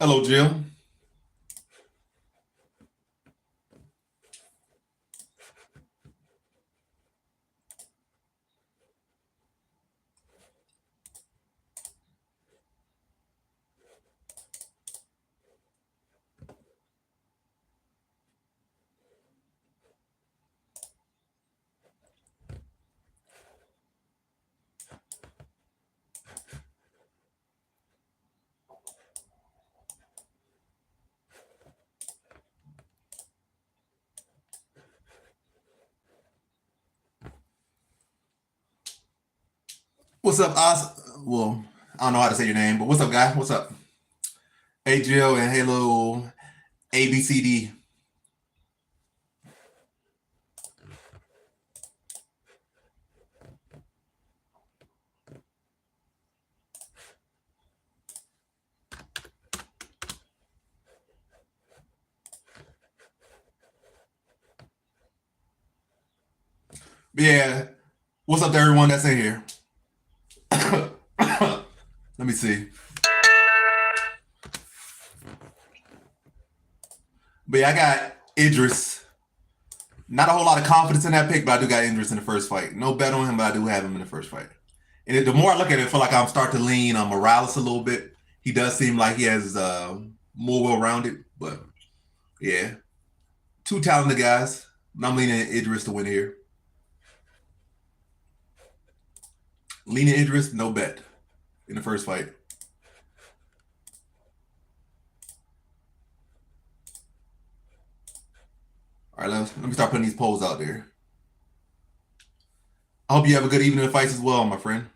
Hello, Jill. What's up, Oz? Well, I don't know how to say your name, but what's up, guy? What's up? Hey, Jill, and hello, ABCD. Yeah, what's up to everyone that's in here? Let me see. But yeah, I got Idris. Not a whole lot of confidence in that pick, but I do got Idris in the first fight. No bet on him, but I do have him in the first fight. And the more I look at it, I feel like I'm starting to lean on Morales a little bit. He does seem like he has more well-rounded, but yeah, two talented guys. I'm leaning Idris to win here. Leaning Idris, no bet in the first fight. All right, let me start putting these polls out there. I hope you have a good evening of fights as well, my friend.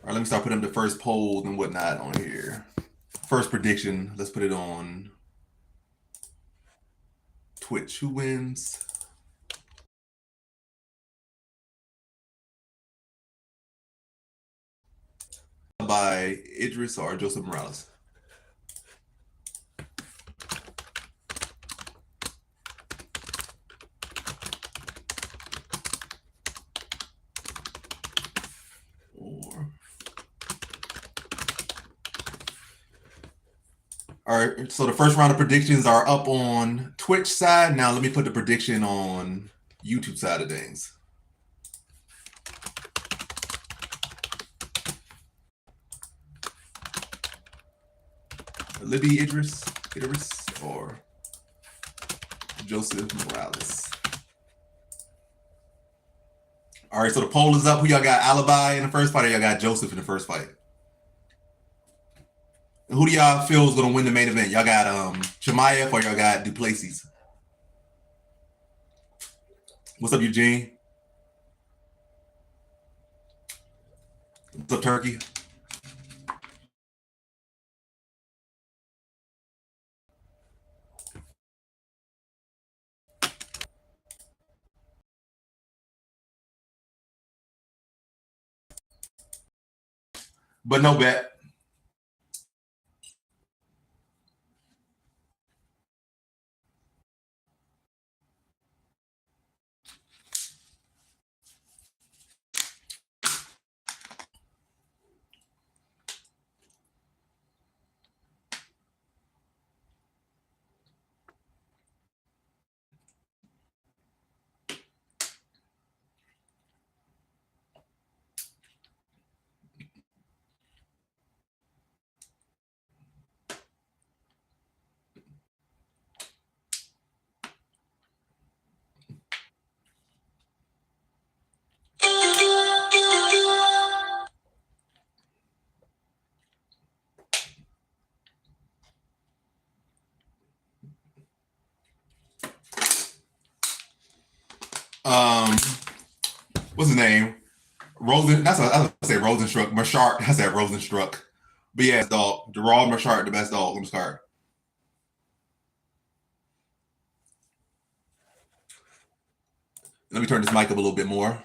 All right, let me start putting the first polls and whatnot on here. First prediction, let's put it on Twitch. Who wins? By Idris or Joseph Morales? All right, so the first round of predictions are up on Twitch side. Now let me put the prediction on YouTube side of things. Libby Idris, or Joseph Morales. All right, so the poll is up. Who y'all got, Alibi in the first fight, or y'all got Joseph in the first fight? And who do y'all feel is going to win the main event? Y'all got Chimaev or y'all got Plessis? What's up, Eugene? What's up, Turkey? But no bet. Um, what's his name? Rosen. I was gonna say Rosenstruck. Machart. I said Rosenstruck. But yeah, dog. Gerald Machart, the best dog on this card. Let me turn this mic up a little bit more.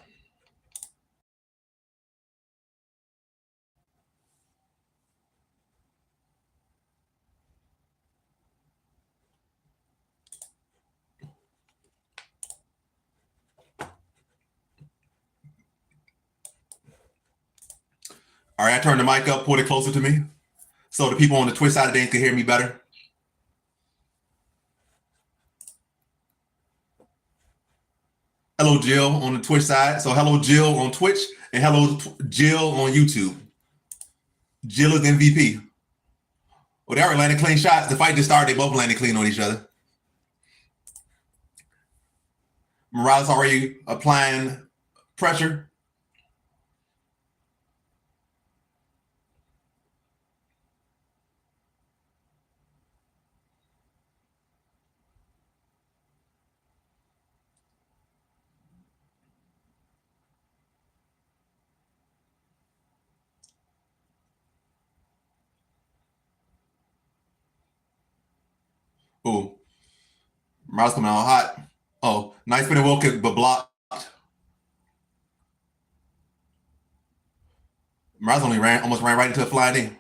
All right, I turned the mic up, pulled it closer to me, so the people on the Twitch side of things can hear me better. Hello, Jill on the Twitch side. So hello, Jill on Twitch, and hello, Jill on YouTube. Jill is MVP. Well, they already landed clean shots. The fight just started. They both landed clean on each other. Morales already applying pressure. Oh, Morales coming out hot. Oh, nice spinning wheel kick, but blocked. Morales almost ran right into a flying knee.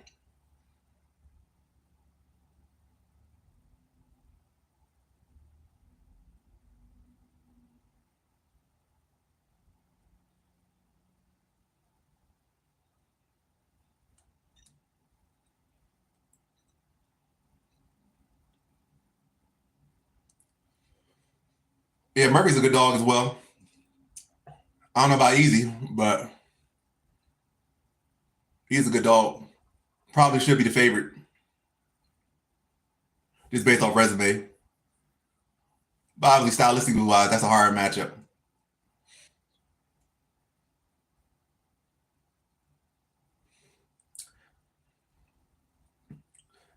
Yeah, Murphy's a good dog as well. I don't know about Easy, but he's a good dog. Probably should be the favorite, just based off resume. But obviously, stylistically wise, that's a hard matchup.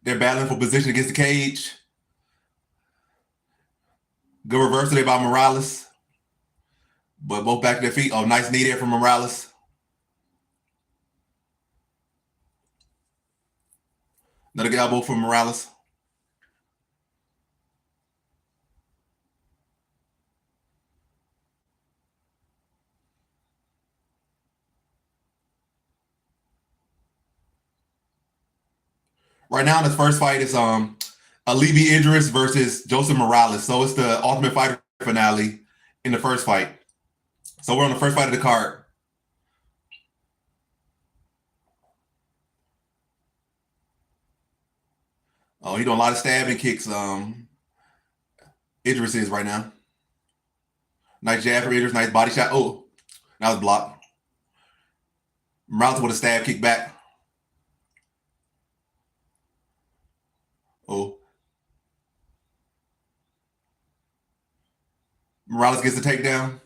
They're battling for position against the cage. Good reversal there by Morales. But both back to their feet. Oh, nice knee there from Morales. Another good elbow from Morales. Right now, this first fight is Alibi Idris versus Joseph Morales. So it's the Ultimate Fighter finale in the first fight. So we're on the first fight of the card. Oh, he doing a lot of stabbing kicks. Idris is right now. Nice jab from Idris. Nice body shot. Oh, that was blocked. Morales with a stab kick back. Oh. Morales gets the takedown.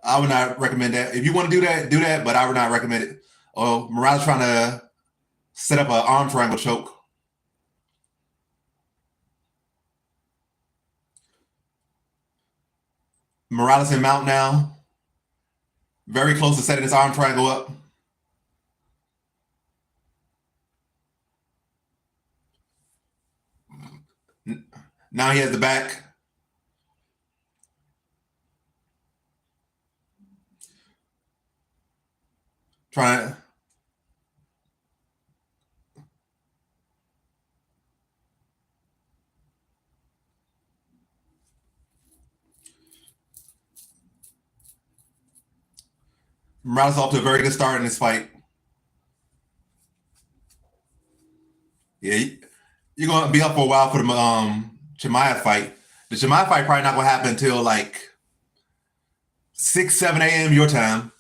I would not recommend that. If you want to do that, do that, but I would not recommend it. Oh, Morales trying to set up an arm triangle choke. Morales in mount now. Very close to setting his arm triangle up. Now he has the back. Trying. Morales off to a very good start in this fight. Yeah, you're gonna be up for a while for the Chimaev fight. The Chimaev fight probably not gonna happen until like 6, 7 a.m. your time.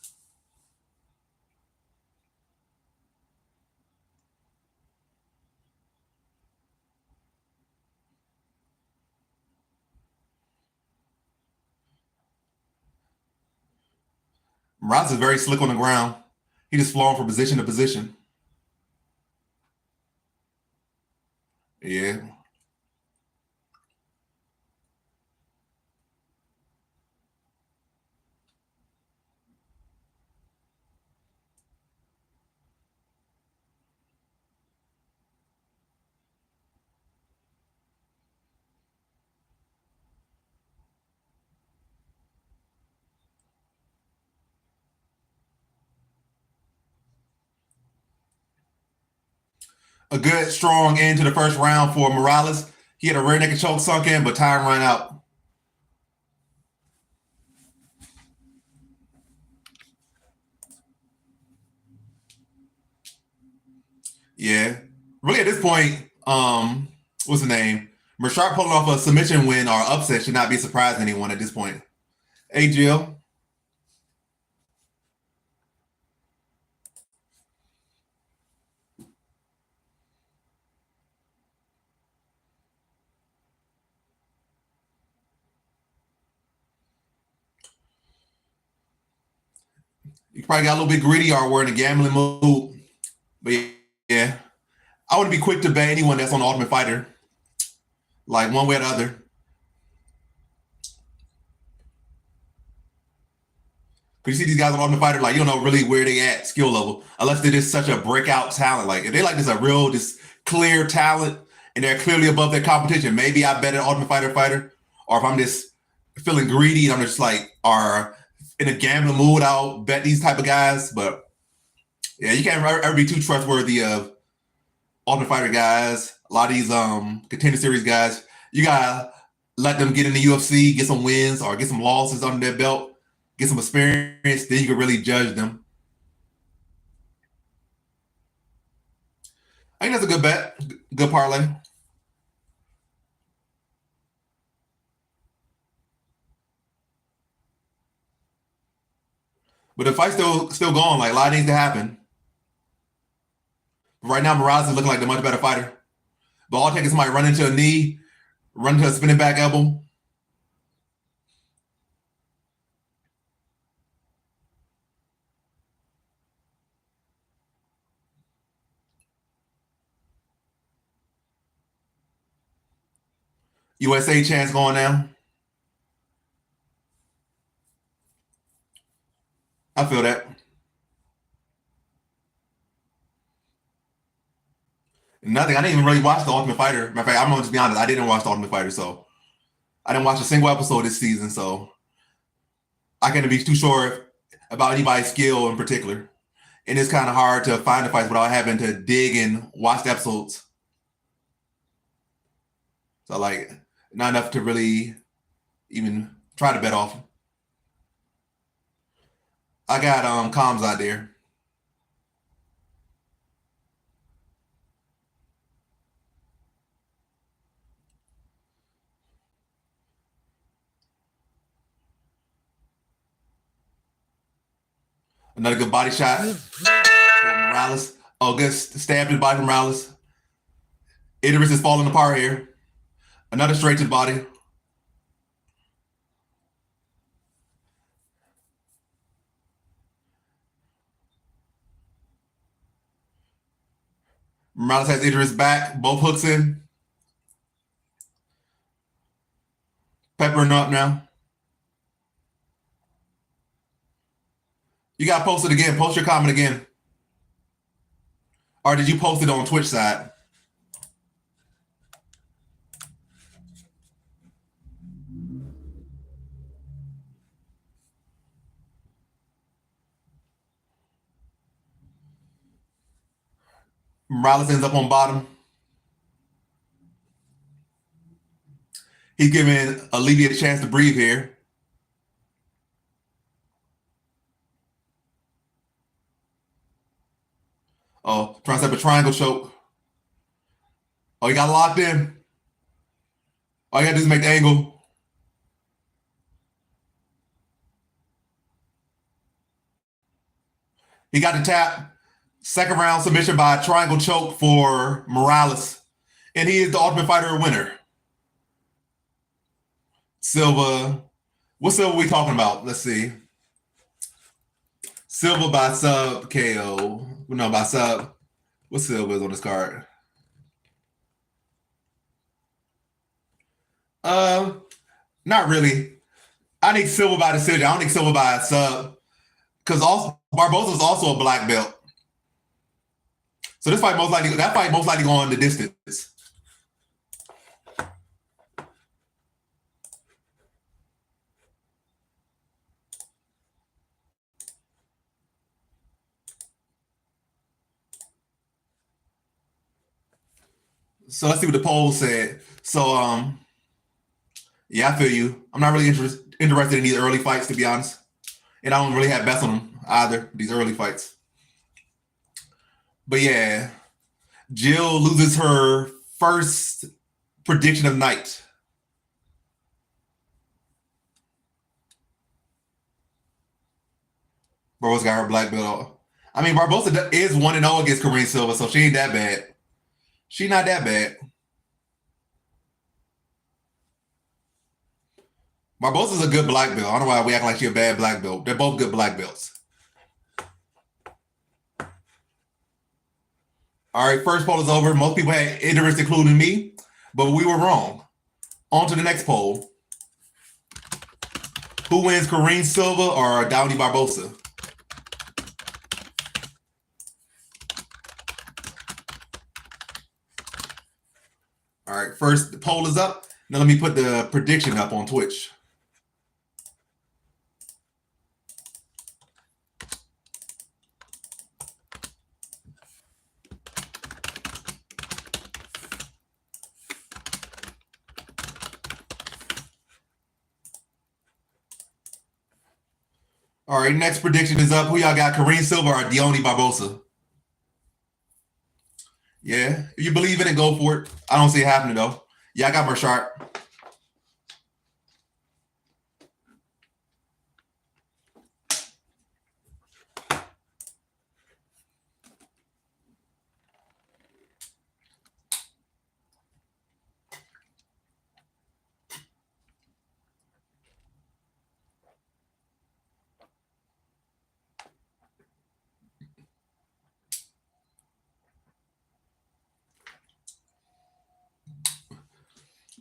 Morales is very slick on the ground. He just flowing from position to position. Yeah. A good, strong end to the first round for Morales. He had a rear naked choke sunk in, but time ran out. Yeah. Really, at this point, what's the name? Mershart pulling off a submission win or upset should not be surprising anyone at this point. Hey, Jill. You probably got a little bit greedy or were in a gambling mood. But yeah, I wouldn't be quick to bet anyone that's on the Ultimate Fighter, like one way or the other. Because you see these guys on Ultimate Fighter, like, you don't know really where they at skill level, unless they're just such a breakout talent. Like, if they like this a real, just clear talent, and they're clearly above their competition, maybe I bet an Ultimate Fighter. Or if I'm just feeling greedy and I'm just like, or in a gambling mood, I'll bet these type of guys. But yeah, you can't ever be too trustworthy of Ultimate Fighter guys. A lot of these contender series guys, you gotta let them get in the UFC, get some wins or get some losses under their belt, get some experience, then you can really judge them. I think that's a good bet, good parlay. But the fight's still going. Like, a lot needs to happen. But right now, Morales is looking like the much better fighter. But all it takes is somebody run into a knee, run into a spinning back elbow. USA chance going now. I feel that. Nothing. I didn't even really watch The Ultimate Fighter. Matter of fact, I'm gonna just be honest. I didn't watch The Ultimate Fighter, so I didn't watch a single episode this season. So I can't be too sure about anybody's skill in particular. And it's kind of hard to find the fights without having to dig and watch the episodes. So like, not enough to really even try to bet off. I got comms out there. Another good body shot from Morales. Oh, good stab to the body from Morales. Idris is falling apart here. Another straight to the body. Morales has Idris back. Both hooks in. Peppering up now. You got to post it again. Post your comment again. Or did you post it on Twitch side? Morales ends up on bottom. He's giving Olivia a chance to breathe here. Oh, trying to set up a triangle choke. Oh, he got locked in. All you got to do is make the angle. He got the tap. Second round submission by triangle choke for Morales. And he is the Ultimate Fighter winner. Silva. What Silva are we talking about? Let's see. Silva by sub KO. No, by sub. What Silva is on this card? Not really. I think Silva by decision. I don't think Silva by sub. Because also Barbosa is also a black belt. So that fight most likely going the distance. So let's see what the poll said. So yeah, I feel you. I'm not really interested in these early fights, to be honest. And I don't really have bets on them either, these early fights. But yeah, Jill loses her first prediction of night. Barbosa got her black belt. I mean, Barbosa is 1-0 against Kareem Silva, so she ain't that bad. She not that bad. Barbosa's a good black belt. I don't know why we act like she's a bad black belt. They're both good black belts. All right, first poll is over. Most people had Idris, including me, but we were wrong. On to the next poll. Who wins, Kareem Silva or Downey Barbosa? All right, first the poll is up. Now let me put the prediction up on Twitch. All right, next prediction is up. Who y'all got, Kareem Silva or Downey Barbosa? Yeah, if you believe in it, go for it. I don't see it happening, though. Yeah, I got my sharp.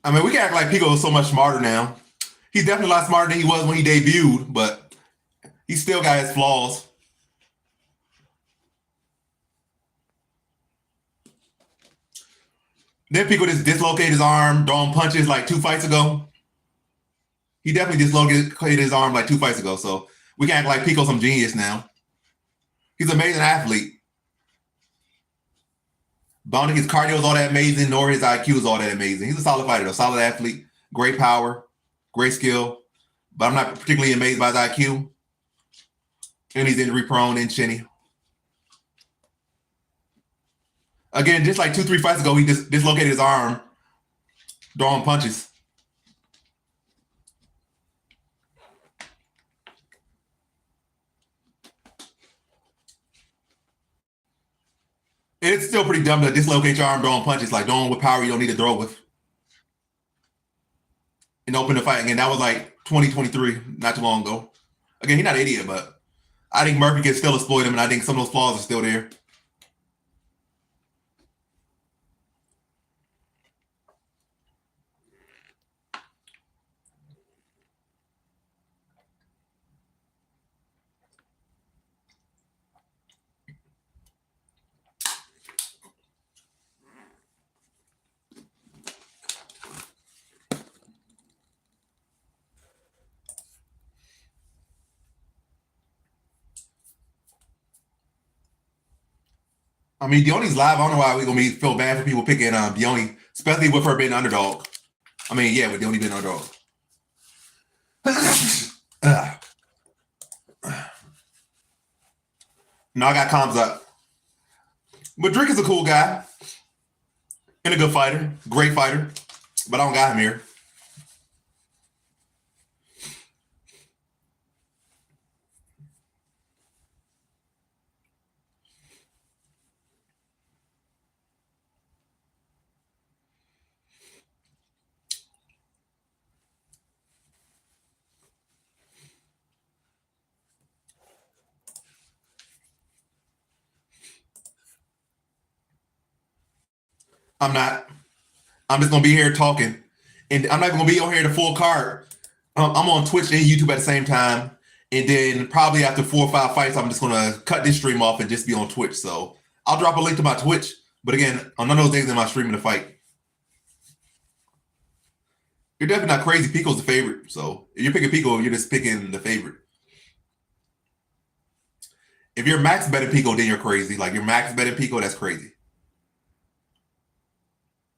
I mean, we can act like Pico is so much smarter now. He's definitely a lot smarter than he was when he debuted, but he still got his flaws. Then Pico just dislocated his arm, throwing punches like 2 fights ago. He definitely dislocated his arm like 2 fights ago, so we can act like Pico's some genius now. He's an amazing athlete. But I don't think his cardio is all that amazing, nor his IQ is all that amazing. He's a solid fighter, a solid athlete, great power, great skill. But I'm not particularly amazed by his IQ. And he's injury prone and chinny. Again, just like 2-3 fights ago, he just dislocated his arm, throwing punches. And it's still pretty dumb to dislocate your arm throwing punches, like throwing with power you don't need to throw with. And open the fight again. That was like 2023, not too long ago. Again, he's not an idiot, but I think Murphy can still exploit him, and I think some of those flaws are still there. I mean, Deone's live. I don't know why we're gonna feel bad for people picking Deone, especially with her being an underdog. I mean, yeah, with Deone being an underdog. No, I got comms up. But Drake is a cool guy and a good fighter, great fighter. But I don't got him here. I'm not. I'm just gonna be here talking, and I'm not even gonna be on here the full card. I'm on Twitch and YouTube at the same time, and then probably after 4 or 5 fights, I'm just gonna cut this stream off and just be on Twitch. So I'll drop a link to my Twitch. But again, on none of those days am I streaming the fight. You're definitely not crazy. Pico's the favorite. So if you're picking Pico, you're just picking the favorite. If you're max betting Pico, then you're crazy. Like you're max betting Pico, that's crazy.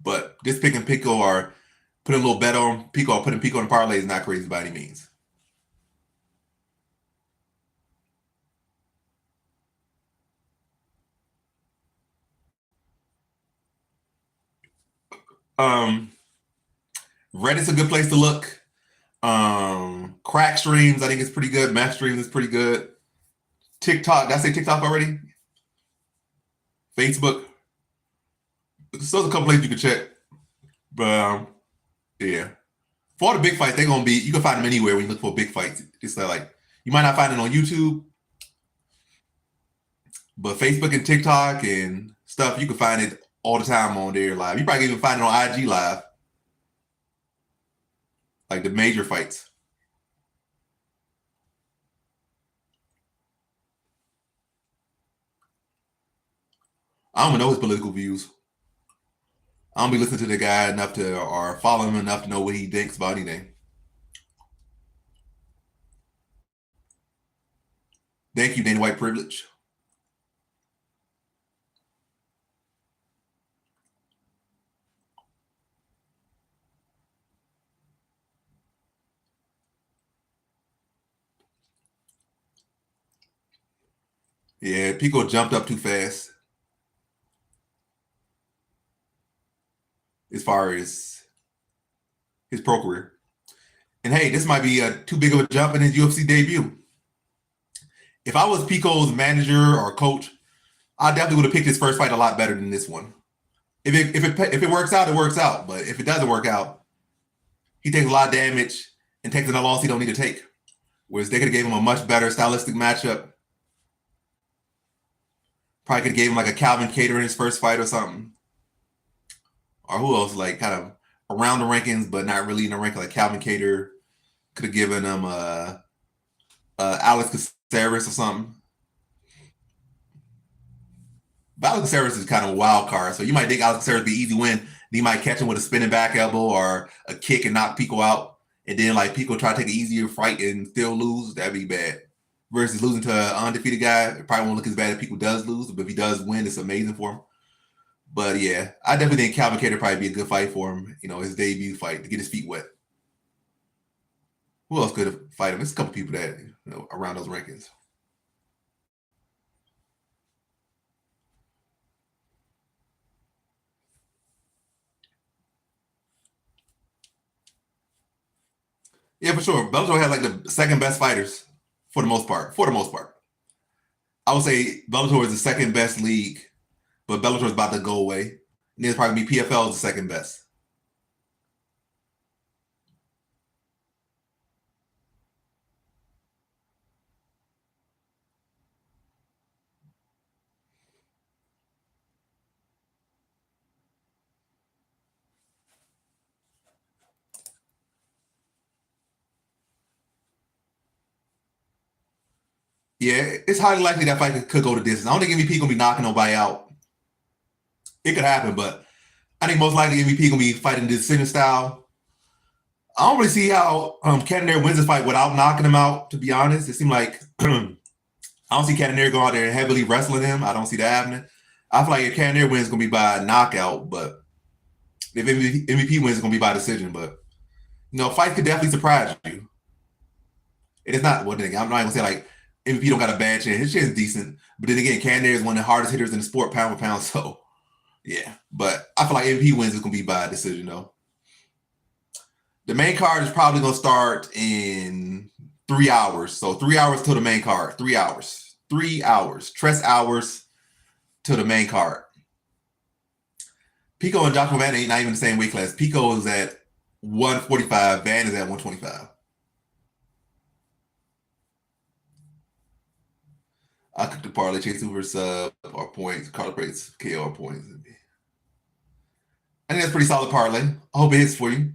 But just picking Pico or putting a little bet on Pico or putting Pico in parlay is not crazy by any means. Reddit's a good place to look. Crack streams, I think it's pretty good. Math streams is pretty good. TikTok, did I say TikTok already? Facebook. So there's a couple places you can check. But yeah. For all the big fights, they're gonna be, you can find them anywhere when you look for big fights. It's like you might not find it on YouTube, but Facebook and TikTok and stuff, you can find it all the time on there live. You probably can even find it on IG live. Like the major fights. I don't even know his political views. I don't be listening to the guy enough to, or follow him enough to know what he thinks about anything. Thank you, Dana White Privilege. Yeah, Pico jumped up too fast as far as his pro career. And hey, this might be too big of a jump in his UFC debut. If I was Pico's manager or coach, I definitely would have picked his first fight a lot better than this one. If it works out, it works out. But if it doesn't work out, he takes a lot of damage and takes a loss he don't need to take. Whereas they could have gave him a much better stylistic matchup. Probably could have gave him like a Calvin Kattar in his first fight or something. Or who else, like kind of around the rankings, but not really in the ranking, like Calvin Kattar. Could have given him Alex Caceres or something. But Alex Caceres is kind of a wild card. So you might think Alex Caceres be easy win. Then you might catch him with a spinning back elbow or a kick and knock Pico out. And then like Pico try to take an easier fight and still lose. That'd be bad. Versus losing to an undefeated guy, it probably won't look as bad if Pico does lose. But if he does win, it's amazing for him. But yeah, I definitely think Calvin Kattar probably be a good fight for him. You know, his debut fight to get his feet wet. Who else could fight him? There's a couple people that, you know, around those rankings. Yeah, for sure. Bellator has like the second best fighters for the most part. For the most part, I would say Bellator is the second best league, but Bellator is about to go away. And then probably be PFL is the second best. Yeah, it's highly likely that fight could go to distance. I don't think MVP gonna be knocking nobody out. It could happen, but I think most likely MVP gonna be fighting decision style. I don't really see how Cannonier wins this fight without knocking him out. To be honest, it seemed like I don't see Cannonier going out there and heavily wrestling him. I don't see that happening. I feel like if Cannonier wins, it's gonna be by a knockout, but if MVP wins, it's gonna be by decision. But you know, fight could definitely surprise you. It is not one thing. I'm not gonna say like MVP don't got a bad chin. His chin is decent, but then again, Cannonier is one of the hardest hitters in the sport, pound for pound. So yeah, but I feel like MVP wins is gonna be by a decision though. The main card is probably gonna start in 3 hours. So 3 hours till the main card. 3 hours. 3 hours. Tress hours to the main card. Pico and Joshua Van ain't not even the same weight class. Pico is at 145. Van is at 125. I could do parlay chase over sub or points, Carla Prates, KO or points. I think that's pretty solid parlay. I hope it hits for you.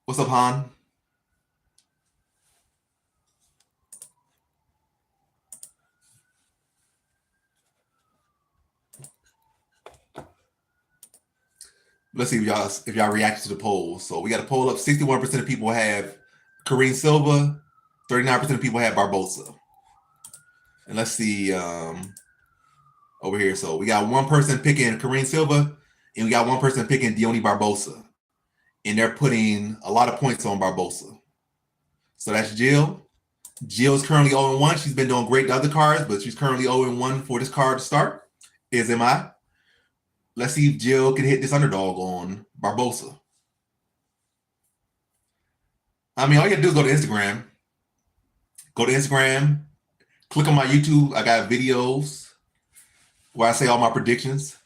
What's up, Han? Let's see if y'all react to the poll. So we got a poll up. 61% of people have Kareem Silva. 39% of people have Barbosa. And let's see over here. So we got one person picking Kareem Silva, and we got one person picking Diony Barbosa. And they're putting a lot of points on Barbosa. So that's Jill. Jill's currently 0-1. She's been doing great to other cards, but she's currently 0-1 for this card to start. Is MI. Let's see if Jill can hit this underdog on Barbosa. I mean, all you have to do is go to Instagram. Go to Instagram. Click on my YouTube. I got videos where I say all my predictions.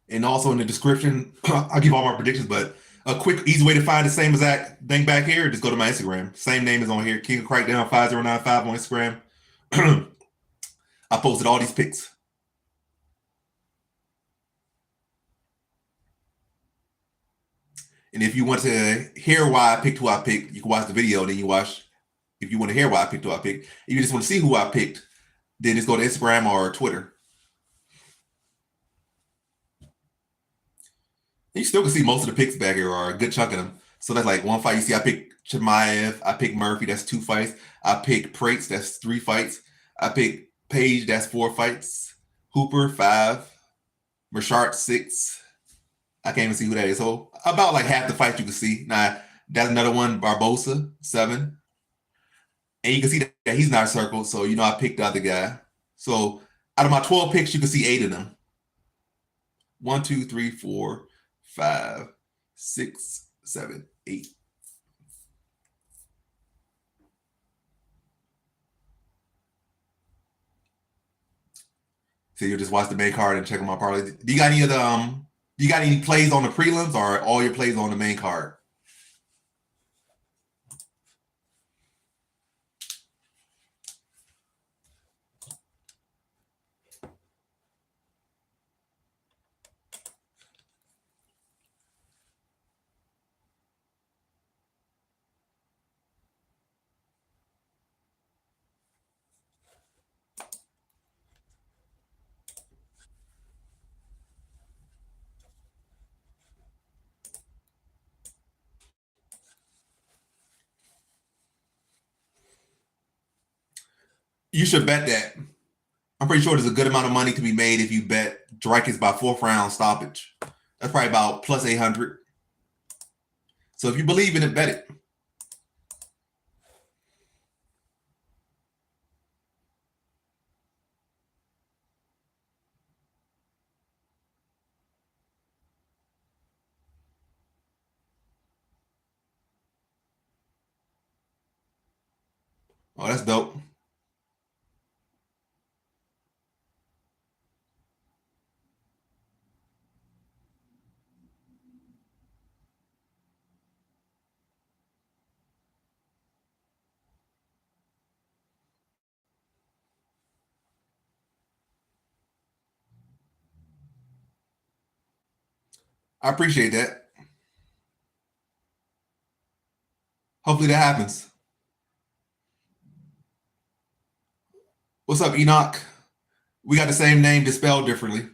And also in the description, I'll give all my predictions, but a quick, easy way to find the same exact thing back here, just go to my Instagram. Same name is on here, King of Crackdown 5095 on Instagram. I posted all these picks. And if you want to hear why I picked who I picked, you can watch the video, then you watch. If you want to hear why I picked who I picked, if you just want to see who I picked, then just go to Instagram or Twitter. You still can see most of the picks back here, or a good chunk of them. So that's like one fight. You see, I picked Chimaev. I picked Murphy. That's 2 fights. I picked Prates. That's 3 fights. I picked Page. That's 4 fights. Hooper 5. Mershart 6. I can't even see who that is. So about like half the fights you can see. Now that's another one. Barbosa 7. And you can see that he's not circled. So you know I picked the other guy. So out of my 12 picks, you can see 8 of them. 1, 2, 3, 4, 5, 6, 7, 8. So you just watch the main card and check on my parlay. Do you got any of the do you got any plays on the prelims, or all your plays on the main card? You should bet that. I'm pretty sure there's a good amount of money to be made if you bet Dreykus by 4th round stoppage. That's probably about plus 800. So if you believe in it, bet it. Oh, that's dope. I appreciate that. Hopefully that happens. What's up, Enoch? We got the same name, just spelled differently.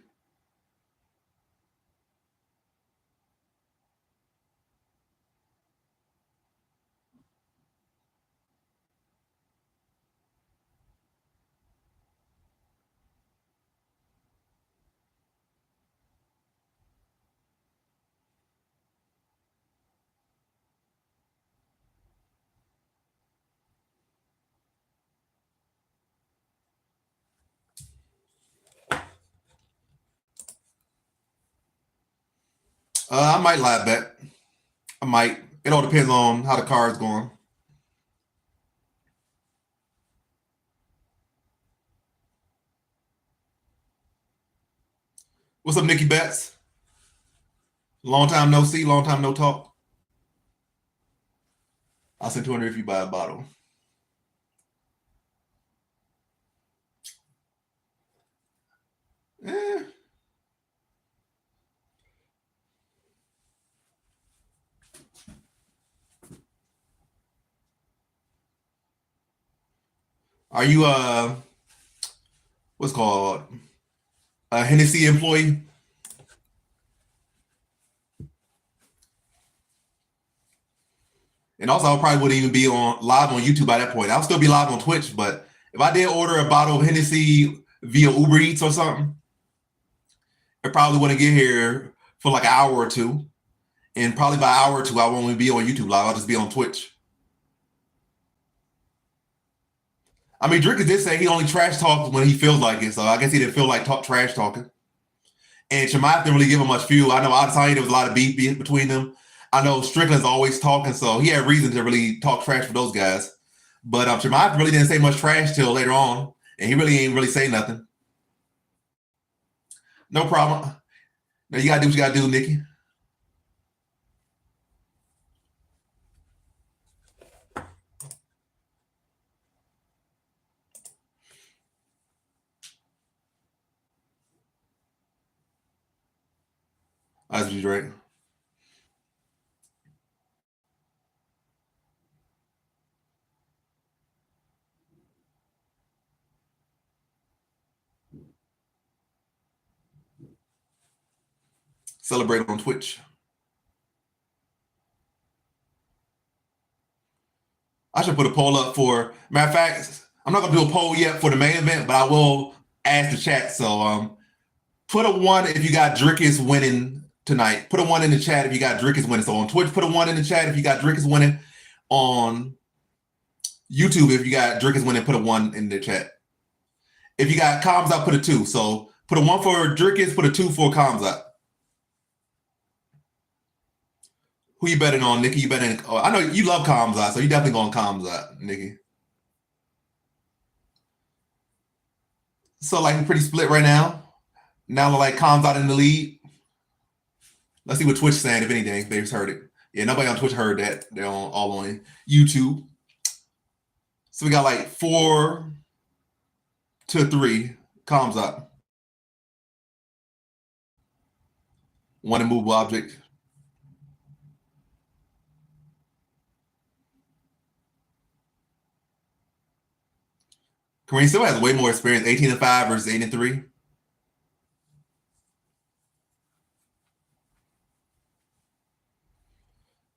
I might live bet. I might. It all depends on how the card's going. What's up, Nikki Betts? Long time no see, long time no talk. I'll send 200 if you buy a bottle. Are you what's called a Hennessy employee? And also, I probably wouldn't even be on live on YouTube by that point. I'll still be live on Twitch, but if I did order a bottle of Hennessy via Uber Eats or something, it probably wouldn't get here for like an hour or two. And probably by an hour or two, I won't even be on YouTube live. I'll just be on Twitch. I mean, Dricker did say he only trash talks when he feels like it, so I guess he didn't feel like trash talking. And Chimaev didn't really give him much fuel. I know outside there was a lot of beef between them. I know Strickland's always talking, so he had reason to really talk trash for those guys. But Chimaev really didn't say much trash till later on, and he really ain't really say nothing. No problem. Now you gotta do what you gotta do, Nikki. That's what you right. Celebrate on Twitch. I should put a poll up for. Matter of fact, I'm not gonna do a poll yet for the main event, but I will ask the chat. So put a 1 if you got Drickus winning tonight. Put a 1 in the chat if you got Drickus winning. So on Twitch, put a 1 in the chat if you got Drickus winning. On YouTube, if you got Drickus winning, put a 1 in the chat. If you got comms out, put a 2. So put a 1 for Drickus, put a 2 for comms out. Who you betting on, Nikki? You betting? Oh, I know you love comms out, so you definitely going comms out, Nikki. So like pretty split right now. Now like comms out in the lead. Let's see what Twitch saying, if anything. They just heard it. Yeah, nobody on Twitch heard that. They're all on YouTube. So we got like 4 to 3 comms up. 1 immovable object. Kareem still has way more experience. 18-5 versus 8-3.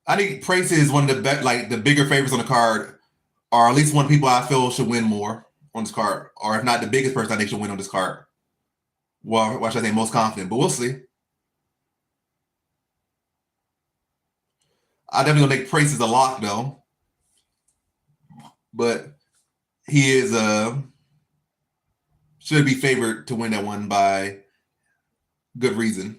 I think Price is one of the bigger favorites on the card, or at least one of the people I feel should win more on this card, or if not the biggest person I think should win on this card. Well, why should I say most confident? But we'll see. I definitely gonna make Price is a lock though, but he is should be favored to win that one by good reason.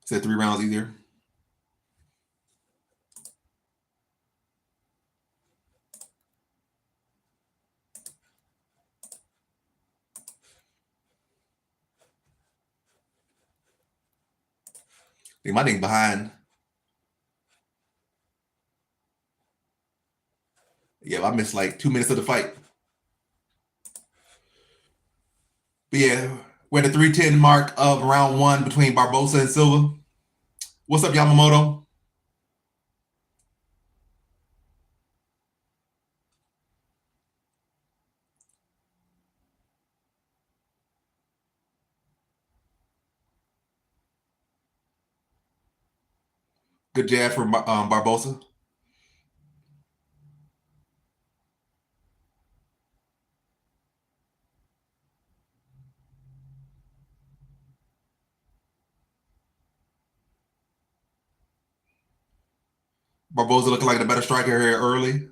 Said 3 rounds easier. I think my thing behind. Yeah, I missed like 2 minutes of the fight. But yeah, we're at the 310 mark of round 1 between Barbosa and Silva. What's up, Yamamoto? Good jab for Barbosa. Barbosa looking like the better striker here early.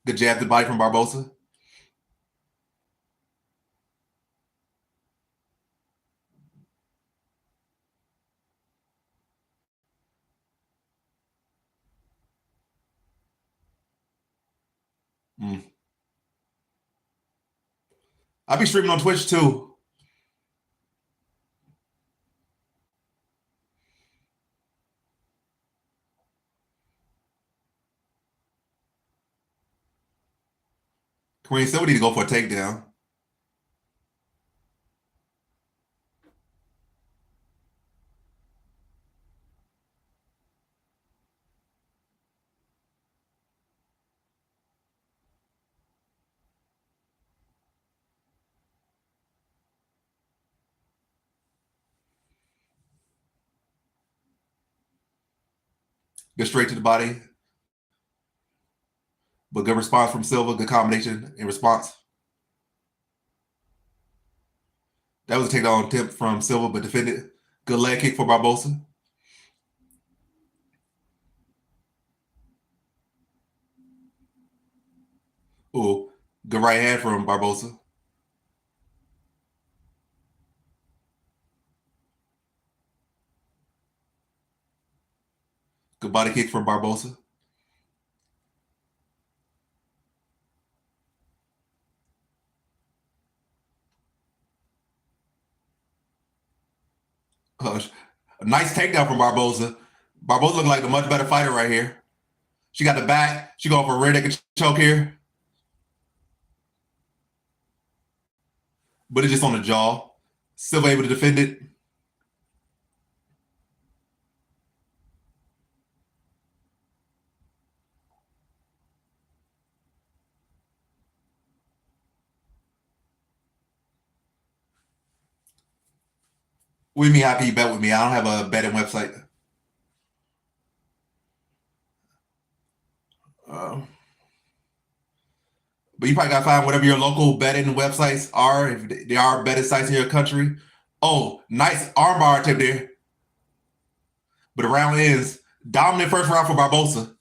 Good jab to bite from Barbosa. I'll be streaming on Twitch too. Kareem Silva need to go for a takedown. Get straight to the body. But good response from Silva. Good combination in response. That was a takedown attempt from Silva, but defended. Good leg kick for Barbosa. Ooh, good right hand from Barbosa. Good body kick from Barbosa. A nice takedown from Barbosa. Barbosa looking like a much better fighter right here. She got the back. She going for a rear naked choke here. But it's just on the jaw. Silva able to defend it. What do you mean how can you bet with me? I don't have a betting website. Uh, but you probably got to find whatever your local betting websites are, if there are betting sites in your country. Oh, nice armbar attempt there. But the round ends. Dominant first round for Barbosa.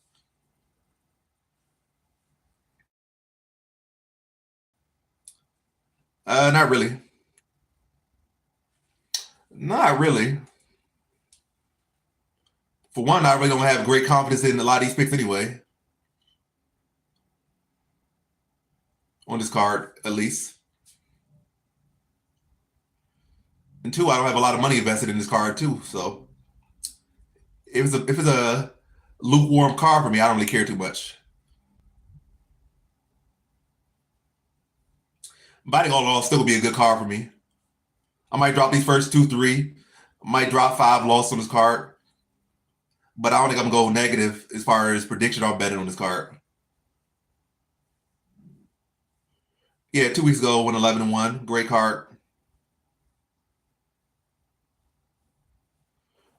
Not really. Not really. For one, I really don't have great confidence in a lot of these picks anyway. On this card, at least. And two, I don't have a lot of money invested in this card too. So if it's a lukewarm card for me, I don't really care too much. But I think all still be a good card for me. I might drop these first 2, 3. I might drop 5 loss on this card. But I don't think I'm going to go negative as far as prediction or betting on this card. Yeah, 2 weeks ago, went 11-1. Great card.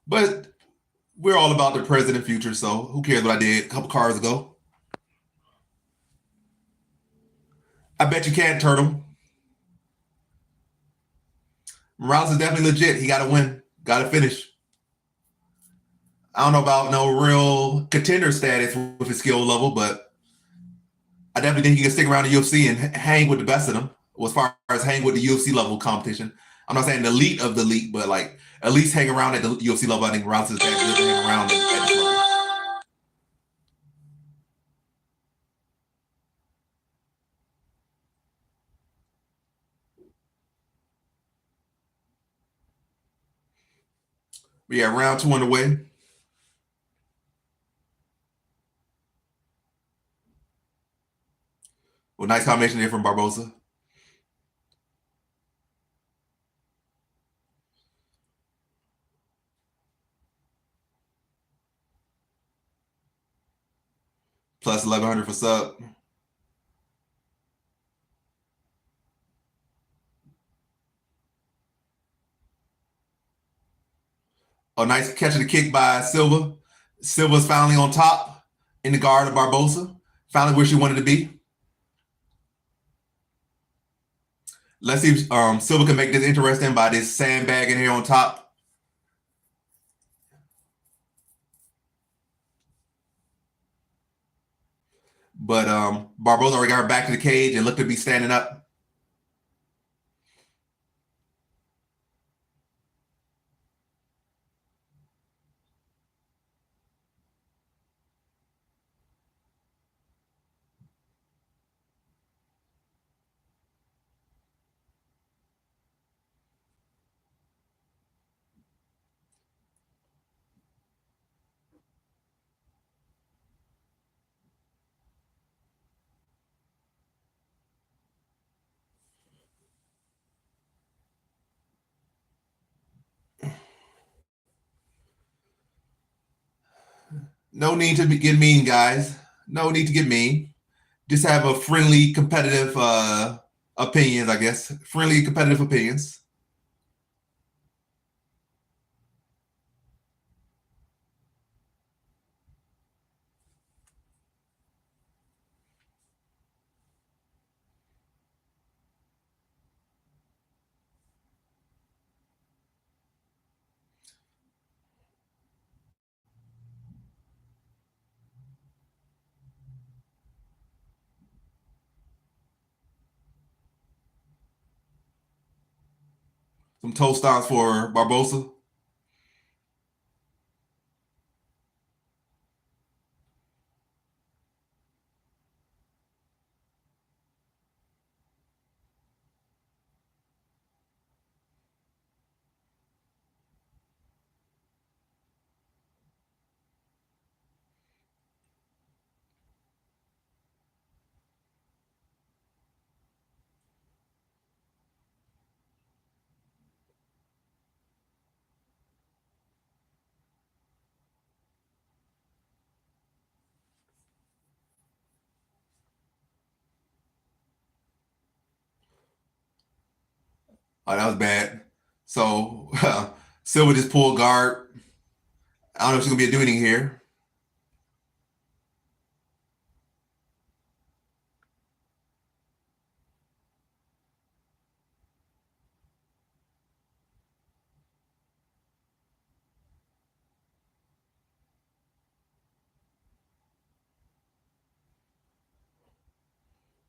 But we're all about the present and future, so who cares what I did a couple cards ago? I bet you can't turn him. Morales is definitely legit. He got to win. Got to finish. I don't know about no real contender status with his skill level, but I definitely think he can stick around the UFC and hang with the best of them. As far as hang with the UFC level competition, I'm not saying the elite of the elite, but like at least hang around at the UFC level. I think Morales is that good to hang around at this level. But yeah, round 2 underway. Well, nice combination there from Barbosa. Plus 1100 for sub. A nice catch of the kick by Silva. Silva's finally on top in the guard of Barbosa. Finally where she wanted to be. Let's see if Silva can make this interesting by this sandbag in here on top. But Barbosa already got her back to the cage and looked to be standing up. No need to get mean, guys. No need to get mean. Just have a friendly, competitive opinions, I guess. Friendly, competitive opinions. Some toe stomps for Barbosa. Oh, that was bad. So Silva just pulled guard. I don't know if she's gonna be able to do anything here.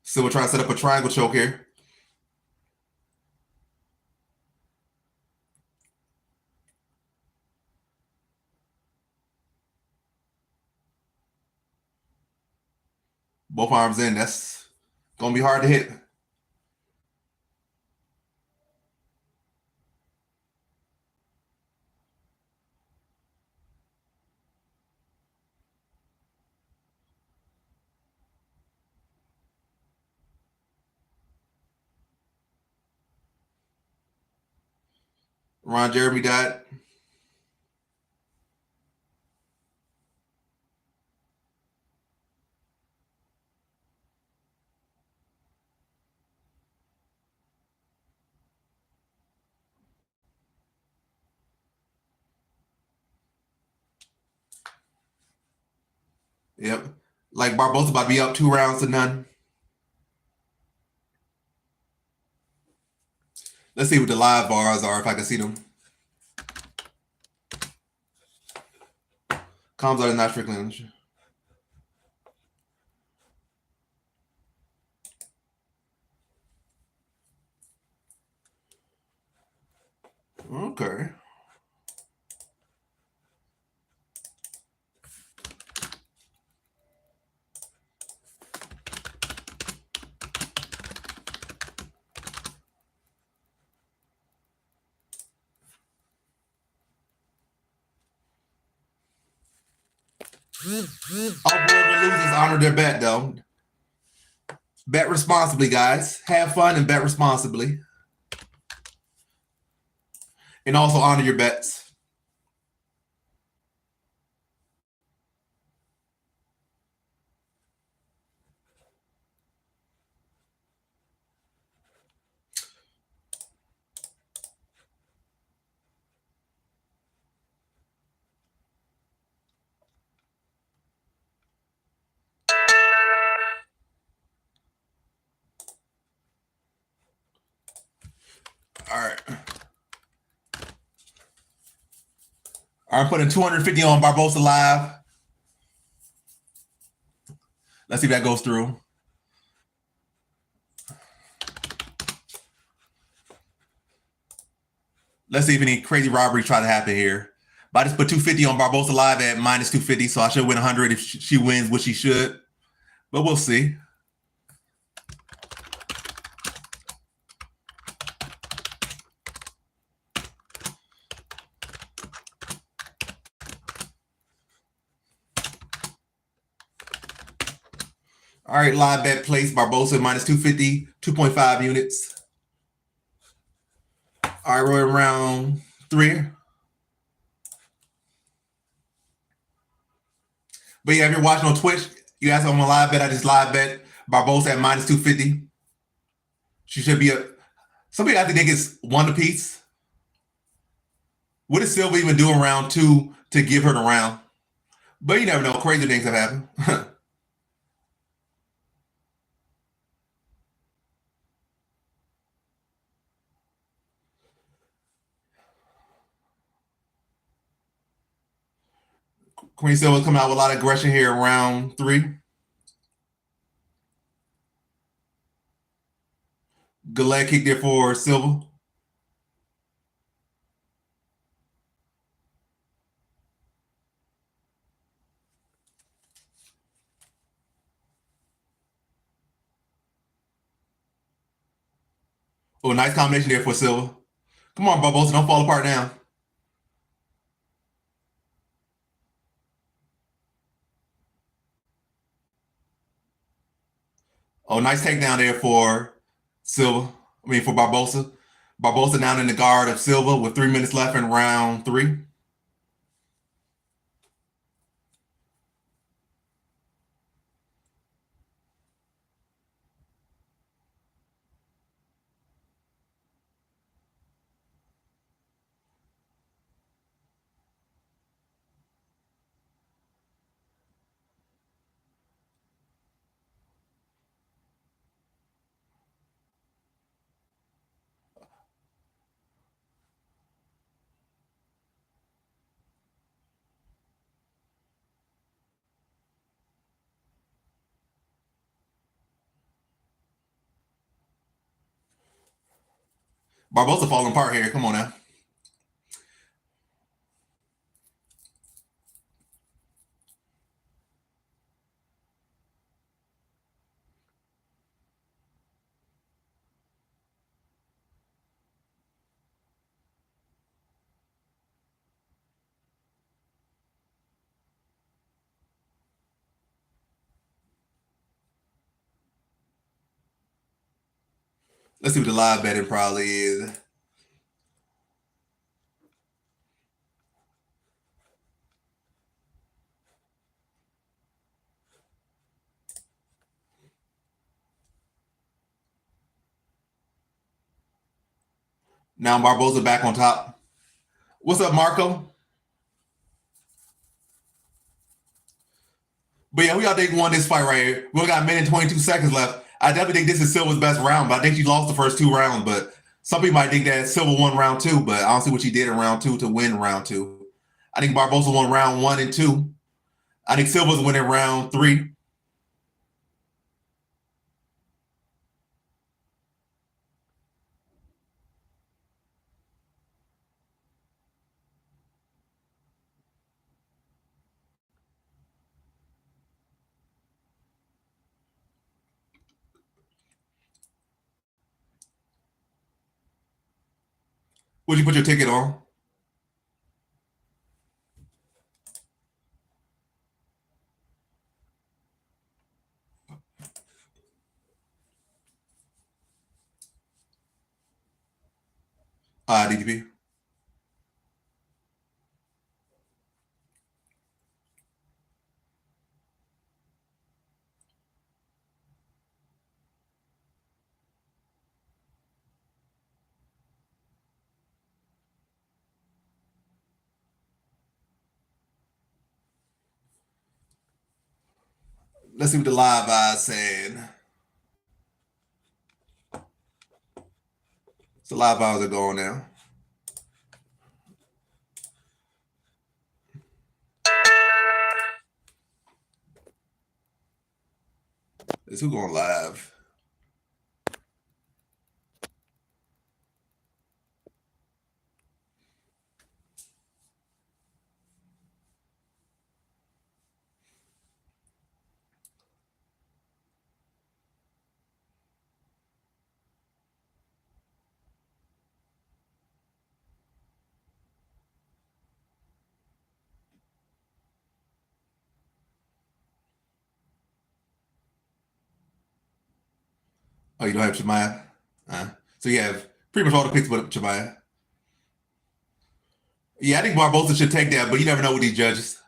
Silva trying to set up a triangle choke here. Both arms in. That's gonna be hard to hit. Ron Jeremy died. Yep. Like Barbosa about to be up 2 rounds to none. Let's see what the live bars are if I can see them. Comes out is not Strickland. Okay. All boys and losers honor their bet, though. Bet responsibly, guys. Have fun and bet responsibly. And also honor your bets. All right. I'm putting 250 on Barbosa live. Let's see if that goes through. Let's see if any crazy robbery try to happen here. But I just put 250 on Barbosa live at minus 250, so I should win 100 if she wins, which she should. But we'll see. All right, live bet place Barbosa minus 250, 2.5 units. All right, we're in round 3. But yeah, if you're watching on Twitch, you ask on a live bet. I just live bet Barbosa at minus 250. She should be a. Some people I think it's one apiece. What does Silva even do in round two to give her the round? But you never know. Crazy things have happened. Queen Silva coming out with a lot of aggression here in round three. Good leg kick there for Silva. Oh, nice combination there for Silva. Come on, Barbosa, don't fall apart now. Oh, nice takedown there for Silva. For Barbosa. Barbosa down in the guard of Silva with 3 minutes left in round three. Barbosa falling apart here. Come on now. Let's see what the live betting probably is. Now Barbosa back on top. What's up, Marco? But yeah, who y'all think won this fight right here? We only got a minute and 22 seconds left. I definitely think this is Silva's best round, but I think she lost the first 2 rounds. But some people might think that Silva won round 2, but I don't see what she did in round 2 to win round 2. I think Barbosa won round 1 and 2. I think Silva's winning round 3. Would you put your ticket on? DDP. Let's see what the live eyes saying. So live eyes are going now. Is who going live? Oh, you don't have Chimaev? So you have pretty much all the picks but Chimaev. Yeah, I think Barbosa should take that, but you never know with these judges.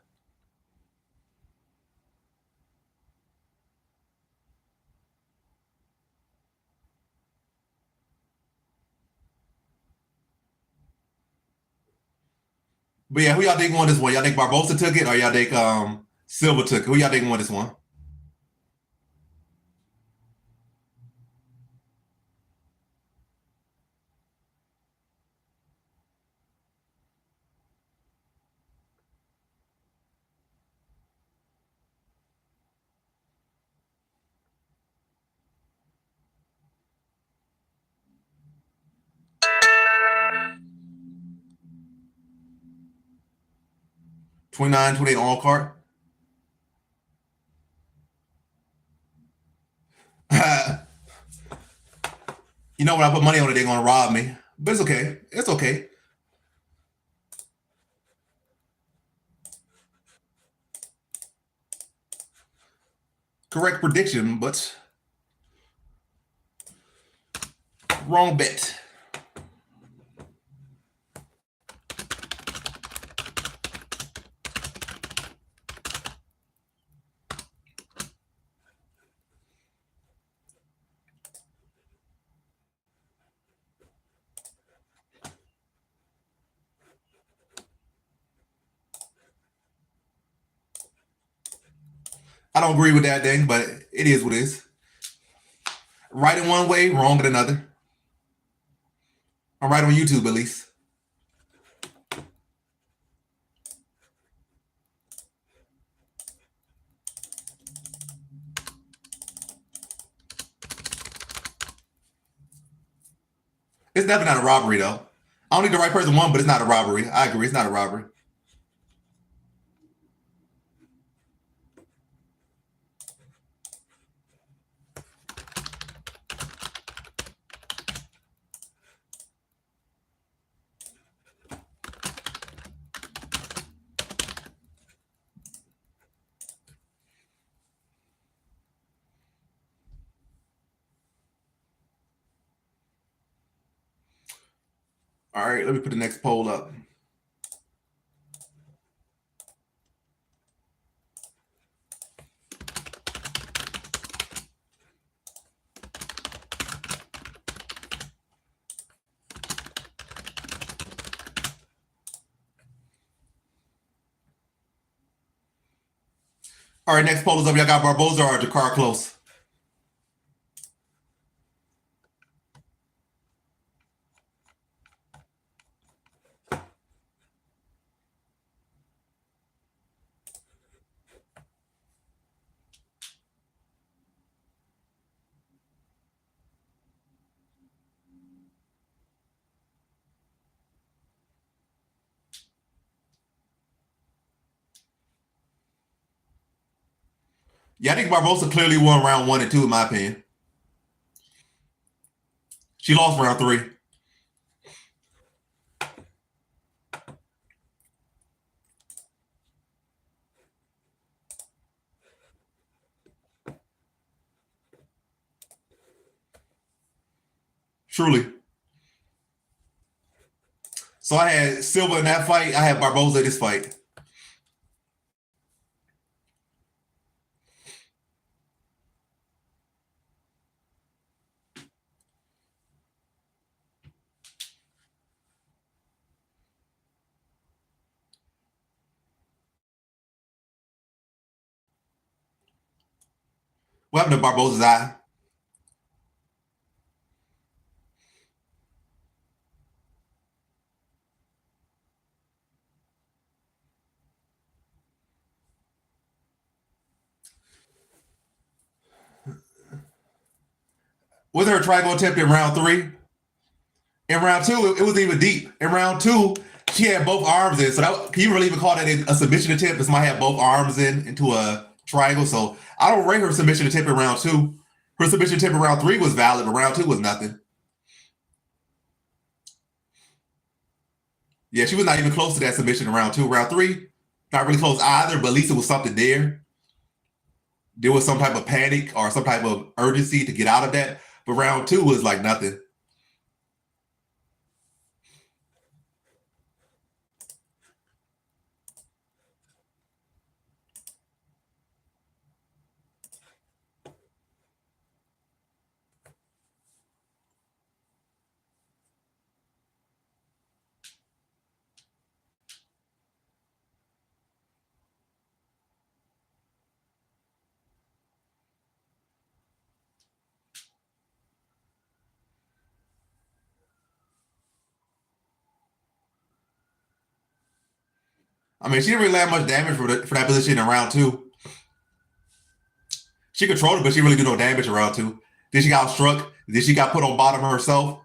But yeah, who y'all think won this one? Y'all think Barbosa took it, or y'all think Silva took it? Who y'all think won this one? $29, $28 on card. You know when I put money on it, they're gonna rob me. But it's okay. It's okay. Correct prediction, but wrong bet. I don't agree with that thing, but it is what it is. Right in one way, wrong in another. I'm right on YouTube at least. It's definitely not a robbery though. I don't think the right person won, but it's not a robbery. I agree, it's not a robbery. All right, let me put the next poll up. All right, next poll is up. Y'all got Barbosa or Jakar Klose? Yeah, I think Barbosa clearly won round 1 and 2, in my opinion. She lost round 3. Truly. So I had Silva in that fight. I had Barbosa in this fight. What happened to Barbosa's eye? Was her triangle attempt in round 3? In round 2, it was even deep. In round 2, she had both arms in. So can you really even call that a submission attempt? If somebody had both arms into a triangle. So I don't rate her submission attempt in round 2. Her submission attempt in round 3 was valid, but round 2 was nothing. Yeah, she was not even close to that submission in round 2. Round 3, not really close either, but at least it was something there. There was some type of panic or some type of urgency to get out of that. But round 2 was like nothing. I mean, she didn't really land much damage for that position in round 2. She controlled it, but she really did no damage in round 2. Then she got struck. Then she got put on bottom herself.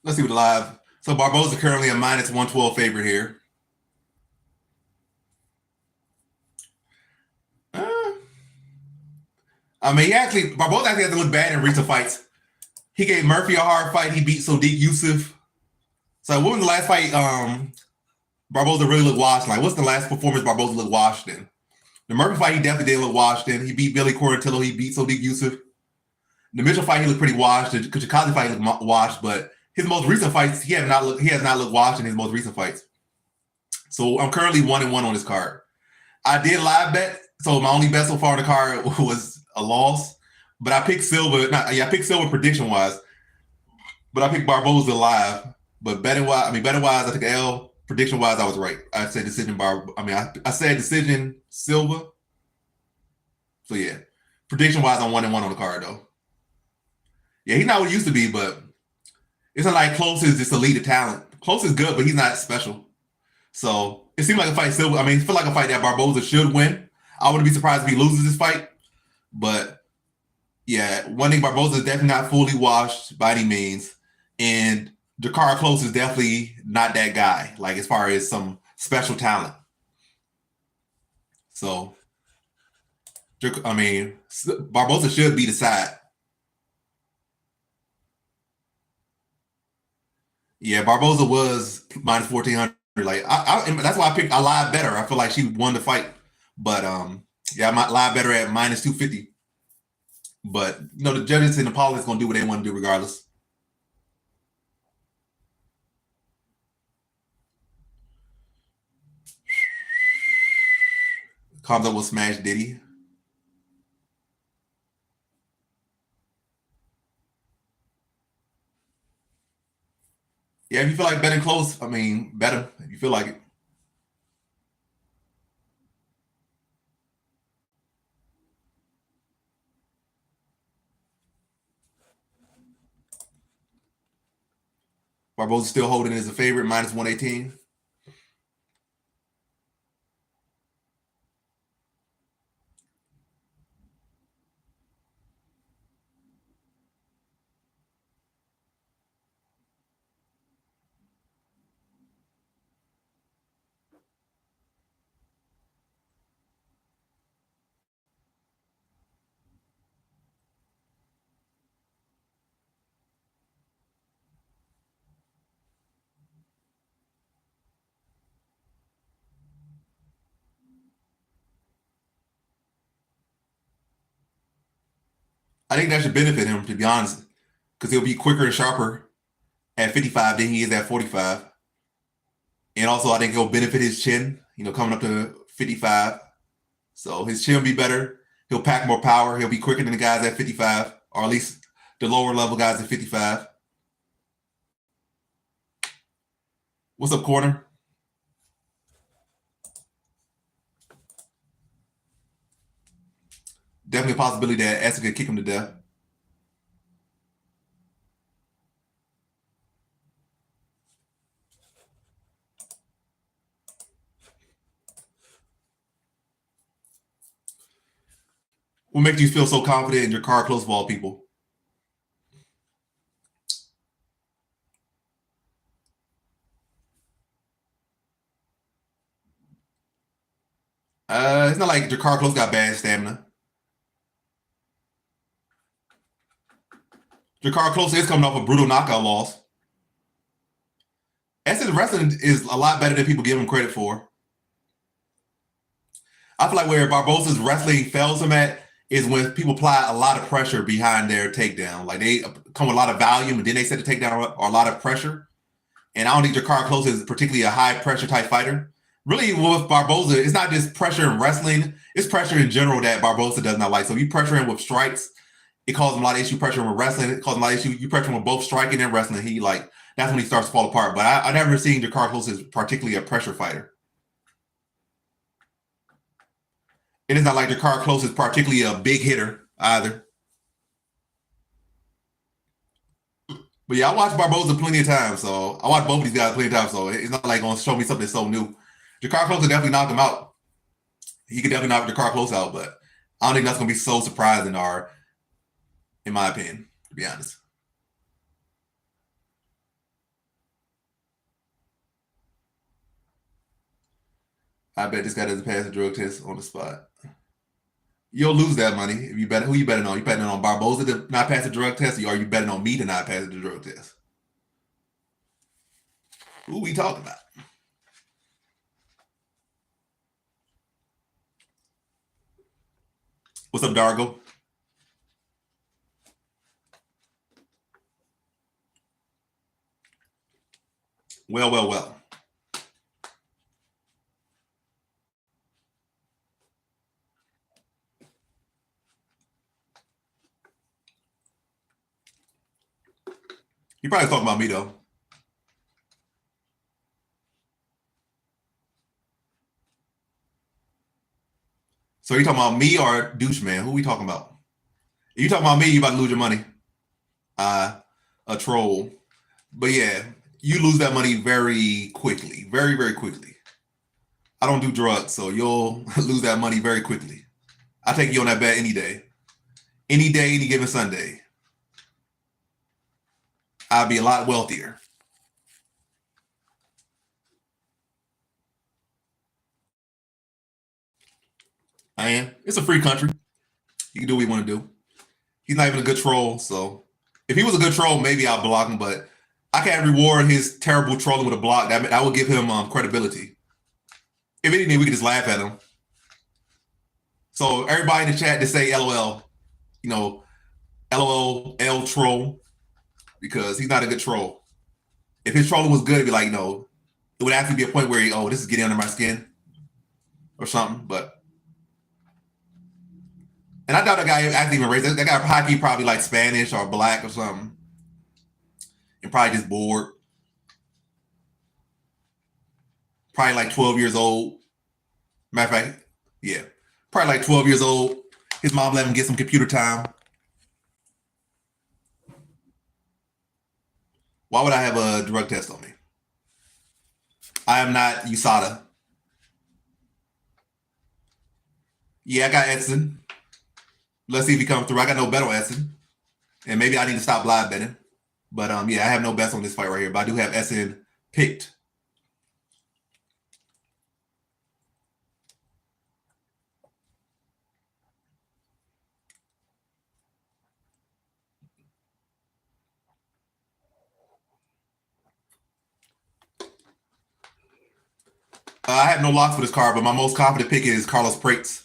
Let's see what the live. So Barbosa currently a minus 112 favorite here. I mean, Barbosa actually had to look bad in recent fights. He gave Murphy a hard fight. He beat Sodiq Yusuff. So when was the last fight Barbosa really looked washed? Like, what's the last performance Barbosa looked washed in? The Murphy fight, he definitely did look washed in. He beat Billy Cortillo. He beat Sodiq Yusuff. The Mitchell fight, he looked pretty washed. The Kuchikazi fight, he looked washed. But his most recent fights, he has not looked washed in his most recent fights. So I'm currently 1-1 on this card. I did live bet, so my only bet so far on the card was a loss. But I picked Silva. I picked Silva prediction wise, but I picked Barbosa live. But betting wise, I took L. Prediction wise, I was right. I said decision I said decision Silva. So yeah, prediction wise, I'm 1-1 on the card though. Yeah, he's not what he used to be, but it's not like Klose is just elite talent. Klose is good, but he's not special. So it seemed like a fight Silva. I mean, it feel like a fight that Barbosa should win. I wouldn't be surprised if he loses this fight. But yeah, one thing, Barbosa is definitely not fully washed by any means. And Dakar Klose is definitely not that guy, like as far as some special talent. So, I mean, Barbosa should be the side. Yeah, Barbosa was minus 1,400. Like that's why I picked. I lied better. I feel like she won the fight, but yeah, I might lie better at minus 250. But the judges and the politics gonna do what they want to do regardless. Comes up with Smash Diddy. Yeah, if you feel like betting close, I mean, bet him if you feel like it. Barbosa still holding as a favorite, minus 118. I think that should benefit him, to be honest, because he'll be quicker and sharper at 55 than he is at 45. And also, I think he'll benefit his chin, coming up to 55. So his chin will be better. He'll pack more power. He'll be quicker than the guys at 55, or at least the lower level guys at 55. What's up, corner? Definitely a possibility that Essen could kick him to death. What makes you feel so confident in your car close ball, people? It's not like Jakar Close got bad stamina. Jakar Close is coming off a brutal knockout loss. Essen's wrestling is a lot better than people give him credit for. I feel like where Barbosa's wrestling fails him at is when people apply a lot of pressure behind their takedown. Like they come with a lot of volume and then they set the takedown or a lot of pressure. And I don't think Jakar Close is particularly a high pressure type fighter. Really, with Barbosa, it's not just pressure in wrestling, it's pressure in general that Barbosa does not like. So you pressure him with strikes, it causes him a lot of issue. Pressure him with wrestling, it causes him a lot of issue. You pressure him with both striking and wrestling, that's when he starts to fall apart. But I never seen Jakar Close as particularly a pressure fighter. It is not like Jakar Close is particularly a big hitter either. But yeah, I watched Barbosa plenty of times, so I watched both of these guys plenty of times, so it's not like going to show me something so new. Jakar Close could definitely knock him out. He could definitely knock Jakar Close out, but I don't think that's going to be so surprising, or in my opinion, to be honest. I bet this guy doesn't pass the drug test on the spot. You'll lose that money if you bet. Who you betting on? You betting on Barbosa to not pass the drug test, or are you betting on me to not pass the drug test? Who we talking about? What's up, Dargo? Well. He probably talking about me though. So you talking about me or douche man? Who we talking about? If you talking about me, you about to lose your money. A troll. But yeah, you lose that money very quickly. Very quickly. I don't do drugs, so you'll lose that money very quickly. I take you on that bet any day. Any day, any given Sunday. I'll be a lot wealthier. I am. It's a free country. You can do what you want to do. He's not even a good troll, so if he was a good troll, maybe I'll block him, but I can't reward his terrible trolling with a block. That would give him credibility. If anything, we could just laugh at him. So everybody in the chat just say LOL, LOL, L troll, because he's not a good troll. If his trolling was good, it'd be like, it would actually be a point where this is getting under my skin or something. And I doubt that guy actually even raised that guy. Hockey probably like Spanish or black or something, and probably just bored. Probably like 12 years old. Matter of fact, yeah, probably like 12 years old. His mom let him get some computer time. Why would I have a drug test on me? I am not USADA. Yeah, I got Edson. Let's see if he comes through. I got no bet on Edson. And maybe I need to stop live betting. But yeah, I have no bets on this fight right here. But I do have Edson picked. I have no locks for this card, but my most confident pick is Carlos Prates.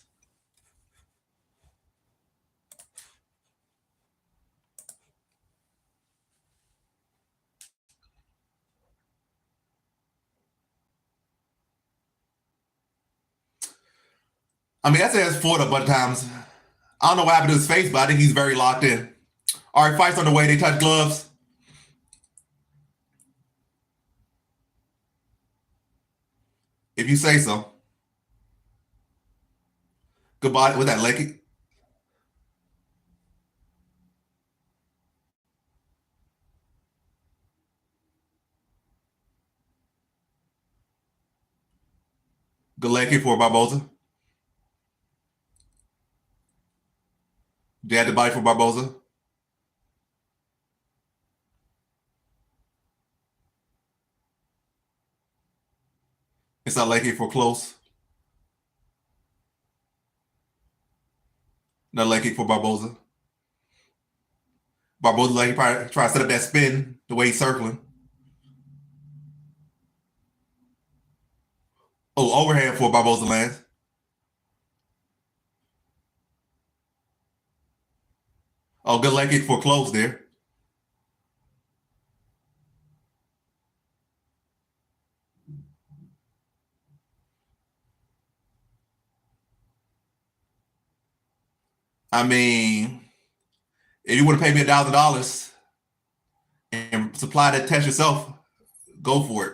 I mean, Edson has fought a bunch of times. I don't know what happened to his face, but I think he's very locked in. All right, fights on the way. They touch gloves. If you say so. Goodbye with that leg kick. Good leg kick for Barbosa. Jab the body for Barbosa. Inside leg kick for Klose. Another leg kick for Barbosa. Barbosa like he probably try to set up that spin the way he's circling. Oh, overhand for Barbosa lands. Oh, good leg kick for Klose there. I mean, if you would have paid me $1,000 and supply that test yourself, go for it.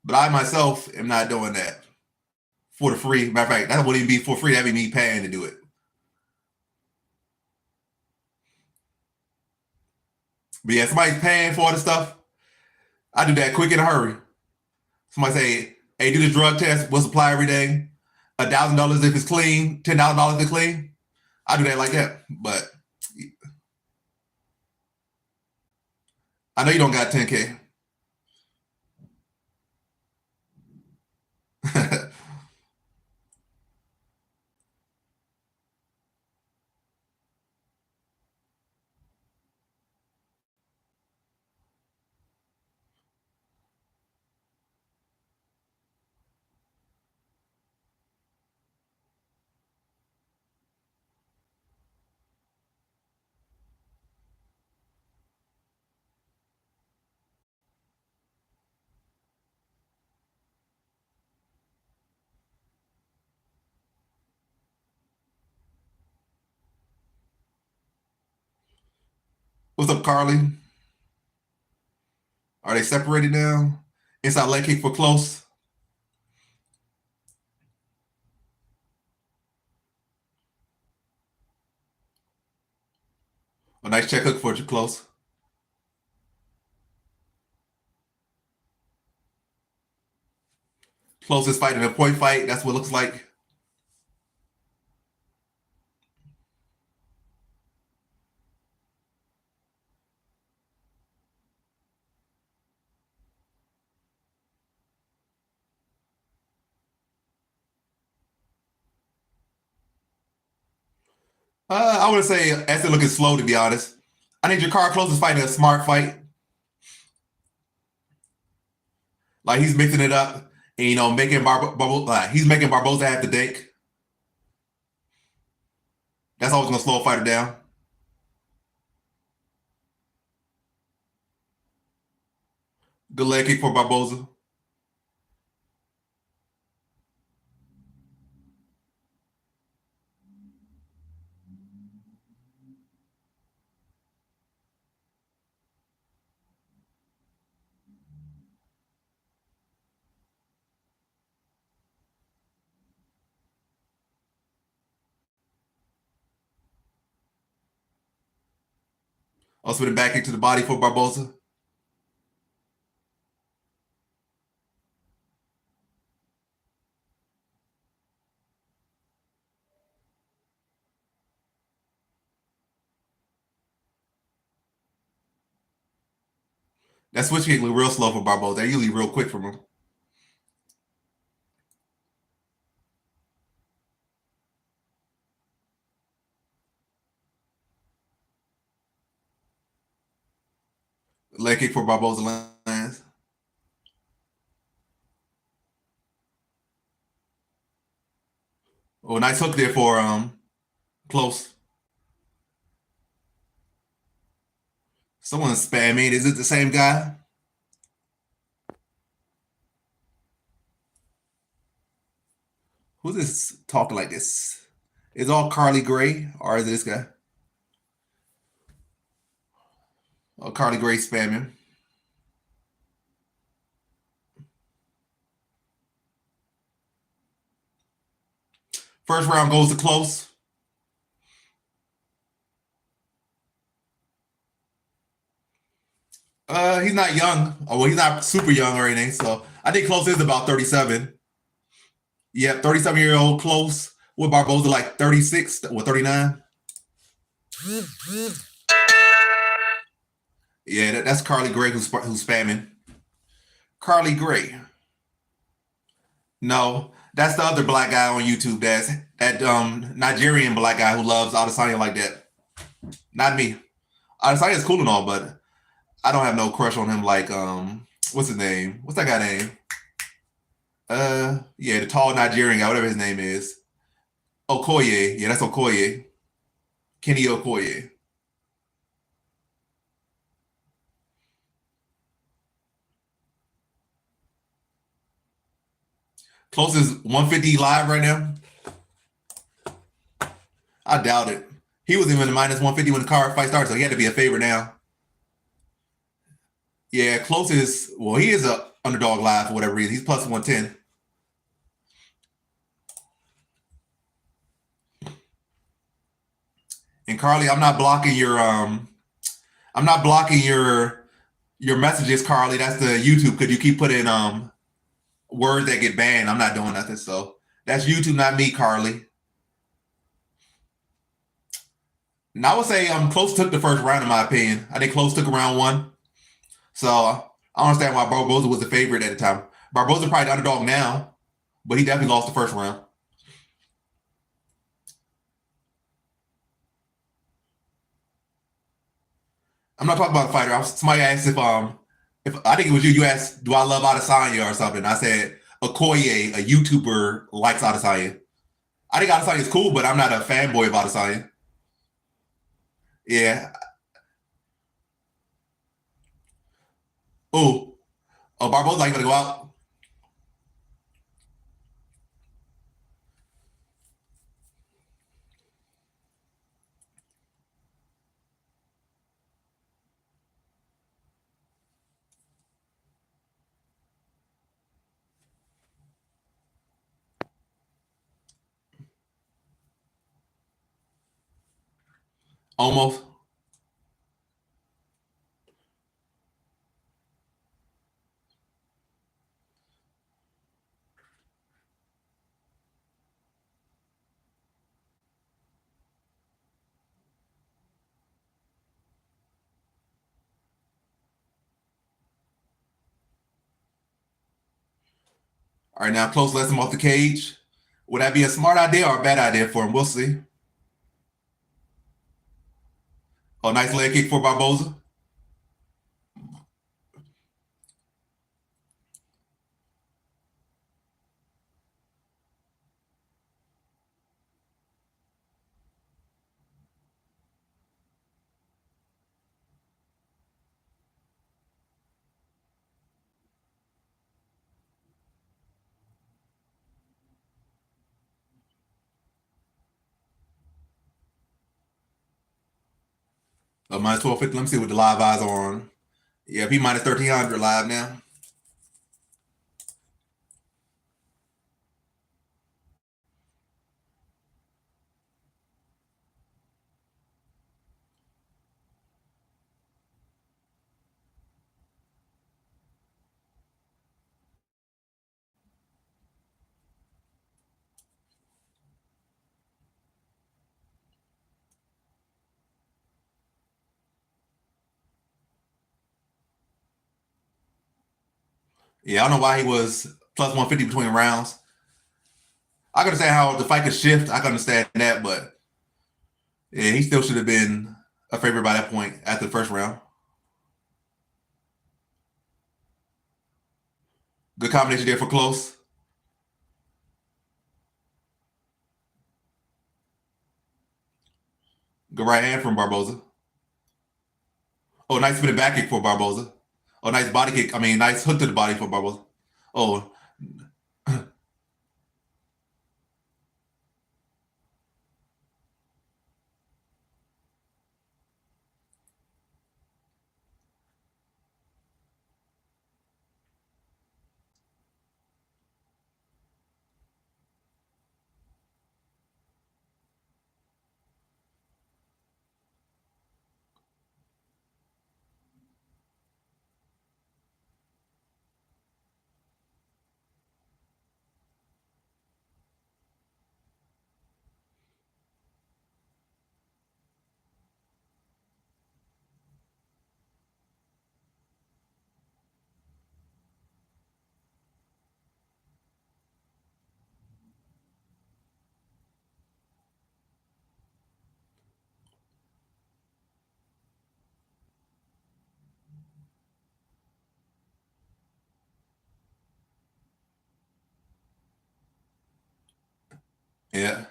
But I myself am not doing that for the free. Matter of fact, that wouldn't even be for free. That'd be me paying to do it. But yeah, somebody's paying for all this stuff. I do that quick in a hurry. Somebody say, hey, do this drug test. We'll supply everything. $1,000 if it's clean, $10,000 if it's clean. I do that like that. But I know you don't got 10K. What's up, Carly? Are they separated now? Inside leg kick for Klose. A nice check hook for Klose. Klose is fighting a point fight. That's what it looks like. I would say Eston looking slow, to be honest. I think Jakar Klose is fighting a smart fight. Like he's mixing it up, and making he's making Barbosa have to dink. That's always gonna slow a fighter down. Good leg kick for Barbosa. Also with a back kick to the body for Barbosa. That switch kick look real slow for Barbosa. They're usually real quick from him. Leg kick for Barbosa lands. Oh, nice hook there for Klose. Someone's spamming. Is it the same guy? Who's this talking like this? Is all Carly Gray or is it this guy? Oh, Carly Gray spamming. First round goes to Klose. He's not young. Oh, well, he's not super young or anything. So I think Klose is about 37. Yeah, 37-year-old Klose with Barbosa like 36 or 39. Yeah, that's Carly Gray who's spamming. Carly Gray. No, that's the other black guy on YouTube. That's that Nigerian black guy who loves Adesanya like that. Not me. Adesanya is cool and all, but I don't have no crush on him like what's his name? What's that guy name? Yeah, the tall Nigerian guy, whatever his name is. Okoye. Yeah, that's Okoye. Kenny Okoye. Closest 150 live right now. I doubt it. He was even minus 150 when the card fight started, so he had to be a favorite now. Yeah, closest. Well, he is a underdog live for whatever reason. He's plus 110. And Carly, I'm not blocking your messages, Carly. That's the YouTube because you keep putting words that get banned. I'm not doing nothing. So that's YouTube, not me, Carly. Now I would say Close took the first round in my opinion. I think Close took round one. So I understand why Barbosa was the favorite at the time. Barbosa probably the underdog now, but he definitely lost the first round. I'm not talking about a fighter. Somebody asked if I think it was you. You asked, "Do I love Adesanya or something?" I said, "Okoye, a YouTuber, likes Adesanya." I think Adesanya is cool, but I'm not a fanboy of Adesanya. Yeah. Oh, Barbosa, like gonna go out almost. All right, now Close lets him off the cage. Would that be a smart idea or a bad idea for him? We'll see. Oh, nice leg kick for Barbosa. Minus 1250. Let me see what the live eyes are on. Yeah, he minus 1300 live now. Yeah, I don't know why he was plus 150 between rounds. I can understand how the fight could shift. I can understand that, but yeah, he still should have been a favorite by that point after the first round. Good combination there for Close. Good right hand from Barbosa. Oh, nice spinning back kick for Barbosa. Oh, nice body kick. I mean, nice hook to the body for Barbosa. Oh, Yeah.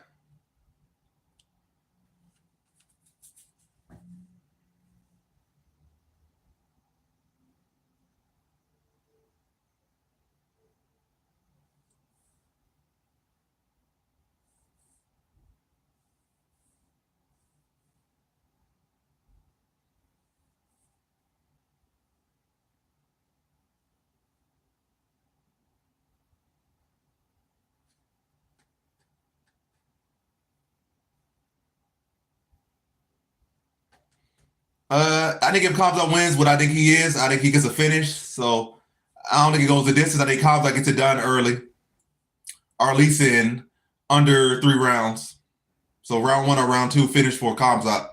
I think if Kamzat wins what I think he is, I think he gets a finish. So I don't think it goes the distance. I think Kamzat gets it done early, or at least in under 3 rounds. So round one or round two finish for Kamzat.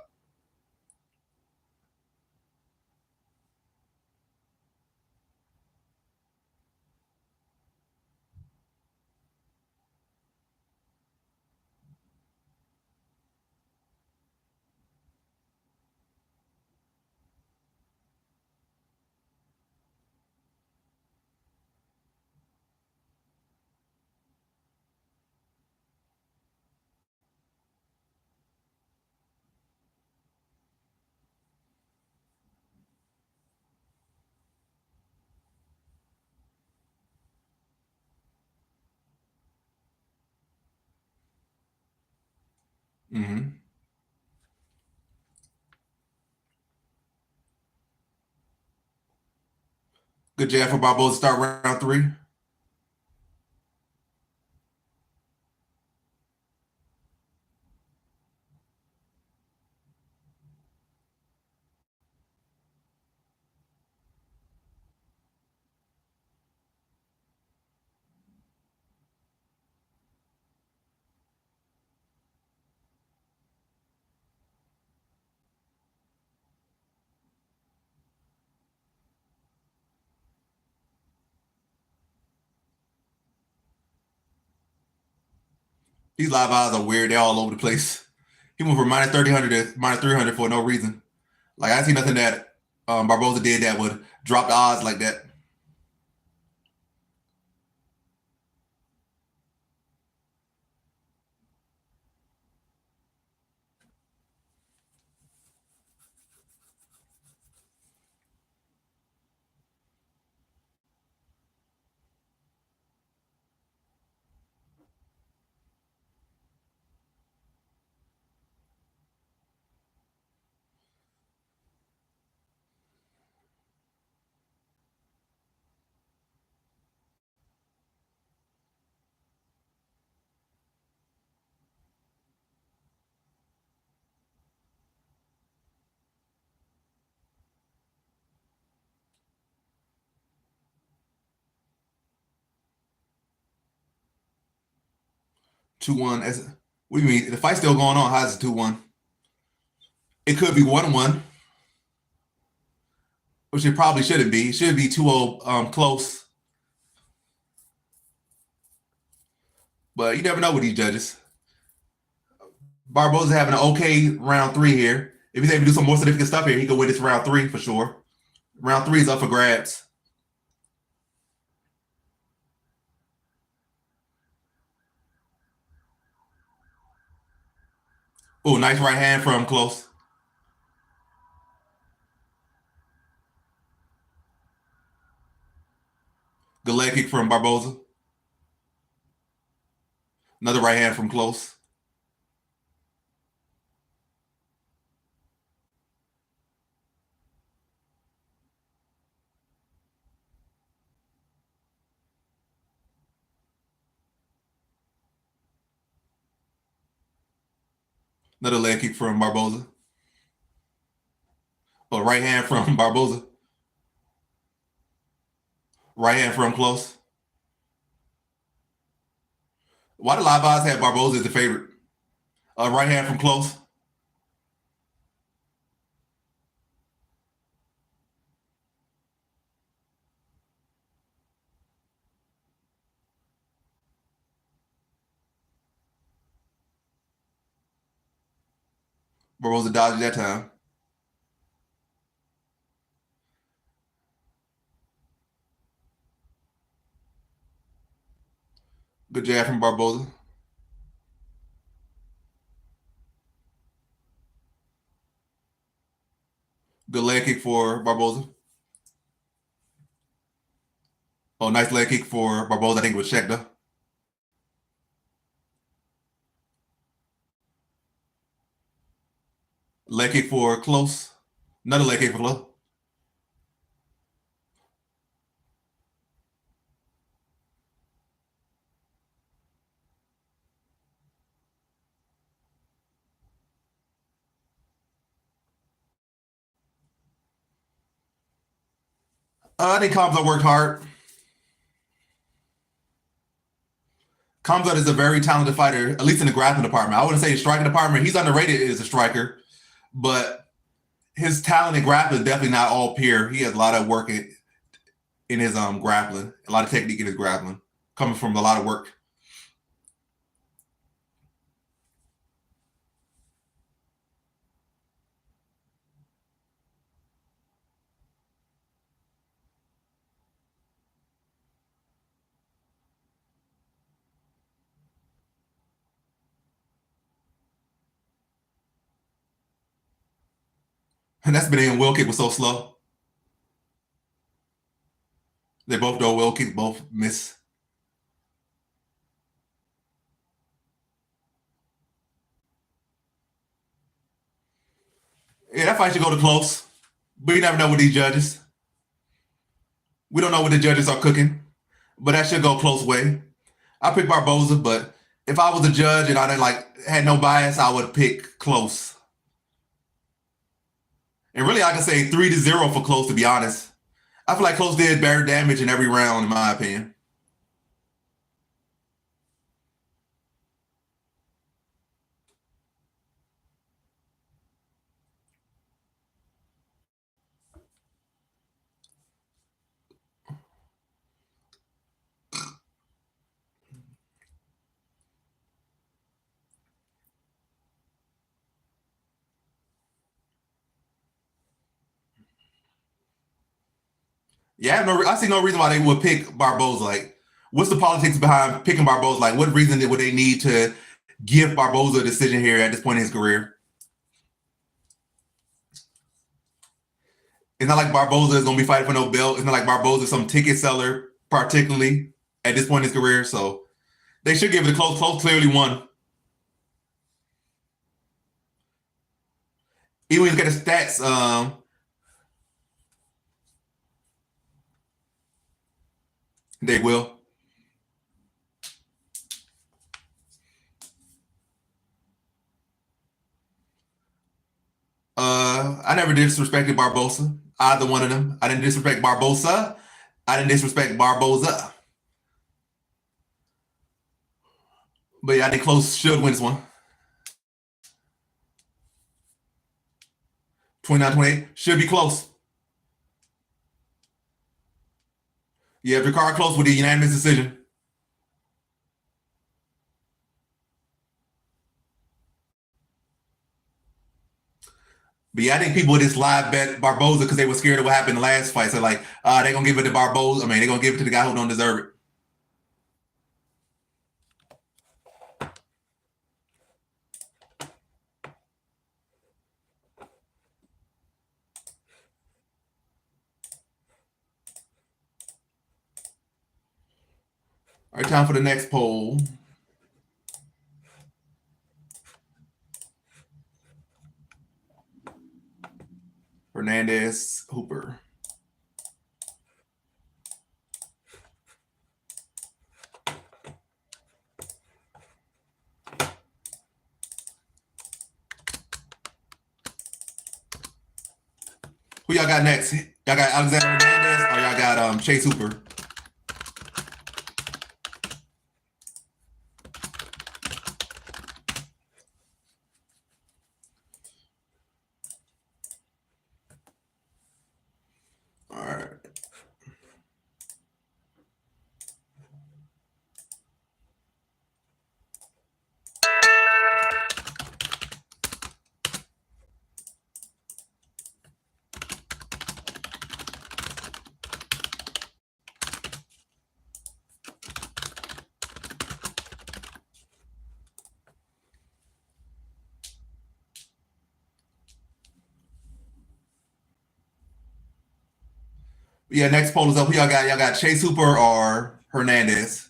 Mm-hmm. Good jab for Barbosa to start round three. These live odds are weird. They're all over the place. He went from minus 300 to minus 300 for no reason. Like I see nothing that Barbosa did that would drop the odds like that. 2-1. What do you mean? The fight's still going on. How's it 2-1? It could be 1-1, which it probably shouldn't be. It should be 2-0 close. But you never know with these judges. Barbosa having an okay round three here. If he's able to do some more significant stuff here, he could win this round three for sure. Round three is up for grabs. Oh, nice right hand from Klose. Good leg kick from Barbosa. Another right hand from Klose. Another leg kick from Barbosa. Oh, right hand from Barbosa. Right hand from Klose. Why do live odds have Barbosa as the favorite? Right hand from Klose. Barbosa dodged that time. Good jab from Barbosa. leg kick for Barbosa. Oh, nice leg kick for Barbosa. I think it was checked though. Leg kick for Klose. Another leg kick for Klose. I think Kamzat worked hard. Kamzat is a very talented fighter, at least in the grappling department. I wouldn't say striking department. He's underrated as a striker, but his talent in grappling is definitely not all pure. He has a lot of work in his grappling, a lot of technique in his grappling, coming from a lot of work. And that's been in. Will kick was so slow. They both do will kick, both miss. Yeah, that fight should go to close. But you never know with these judges. We don't know what the judges are cooking, but that should go close way. I picked Barbosa, but if I was a judge and I didn't had no bias, I would pick Klose. And really, I can say 3-0 for Klose, to be honest. I feel like Klose did better damage in every round, in my opinion. Yeah, I see no reason why they would pick Barbosa. Like, what's the politics behind picking Barbosa? Like, what reason would they need to give Barbosa a decision here at this point in his career? It's not like Barbosa is going to be fighting for no belt. It's not like Barbosa is some ticket seller, particularly at this point in his career. So they should give it a close. Close clearly won. Even when you get the stats, they will. I never disrespected Barbosa. Either one of them. I didn't disrespect Barbosa. I didn't disrespect Barbosa. But yeah, I think Klose should win this one. 29-28. Should be close. Yeah, Ricard Klose with a unanimous decision. But yeah, I think people just live bet Barbosa because they were scared of what happened in the last fight. So they're going to give it to Barbosa. I mean, they're going to give it to the guy who don't deserve it. All right, time for the next poll. Hernandez, Hooper. Who y'all got next? Y'all got Alexander Hernandez or y'all got Chase Hooper? All right. Yeah, next poll is up. Who y'all got? Y'all got Chase Hooper or Hernandez?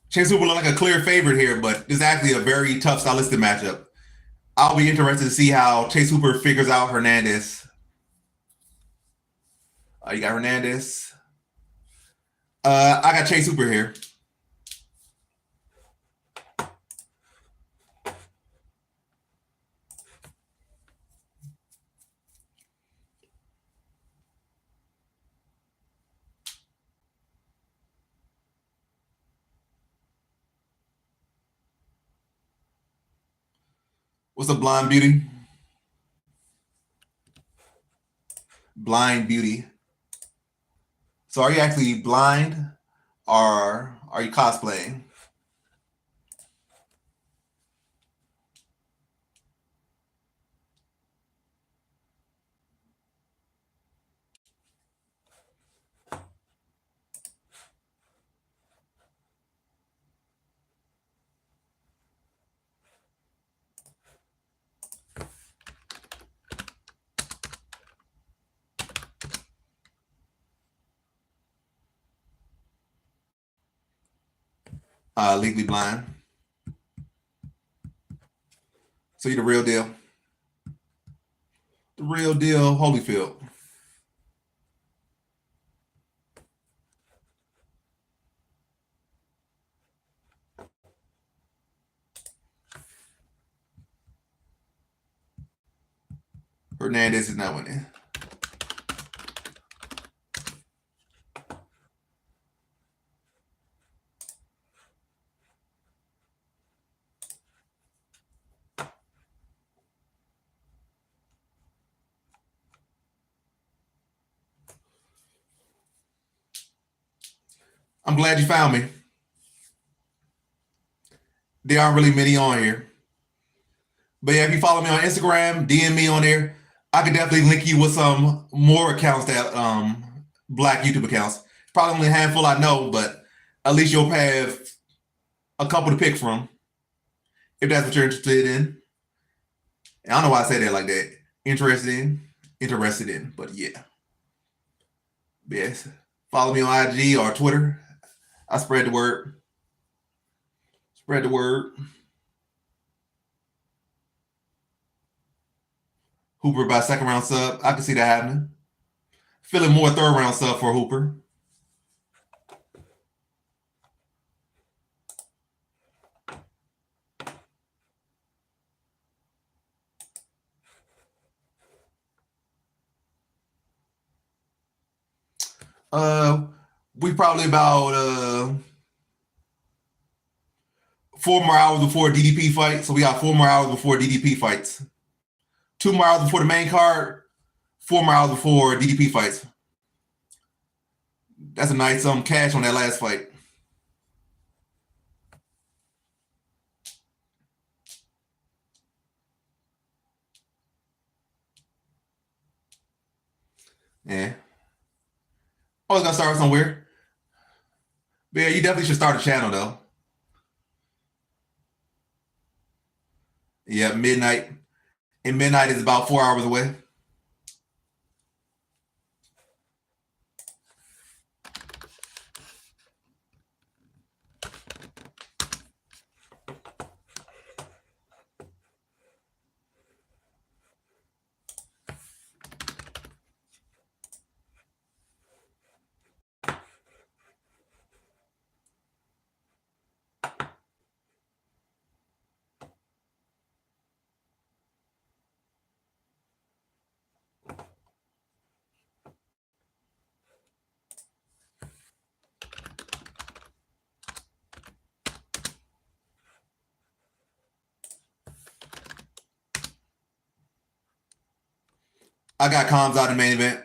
Chase Hooper look like a clear favorite here, but it's actually a very tough stylistic matchup. I'll be interested to see how Chase Hooper figures out Hernandez. You got Hernandez. I got Chase Hooper here. What's up, Blind Beauty? Blind Beauty. So are you actually blind or are you cosplaying? Legally blind. So you the real deal. The real deal, Holyfield. Hernandez is not winning. I'm glad you found me. There aren't really many on here. But yeah, if you follow me on Instagram, DM me on there. I could definitely link you with some more accounts that black YouTube accounts. Probably only a handful I know, but at least you'll have a couple to pick from if that's what you're interested in. And I don't know why I say that like that. Interested in, but yeah. Yes. Follow me on IG or Twitter. I spread the word. Spread the word. Hooper by second round sub. I can see that happening. Feeling more third round sub for Hooper. We probably about 4 more hours before DDP fight. So we got 4 more hours before DDP fights. 2 more hours before the main card, 4 more hours before DDP fights. That's a nice cash on that last fight. Yeah. Always gotta start somewhere. But yeah, you definitely should start a channel though. Yeah, midnight. And midnight is about 4 hours away. I got comms out in the main event.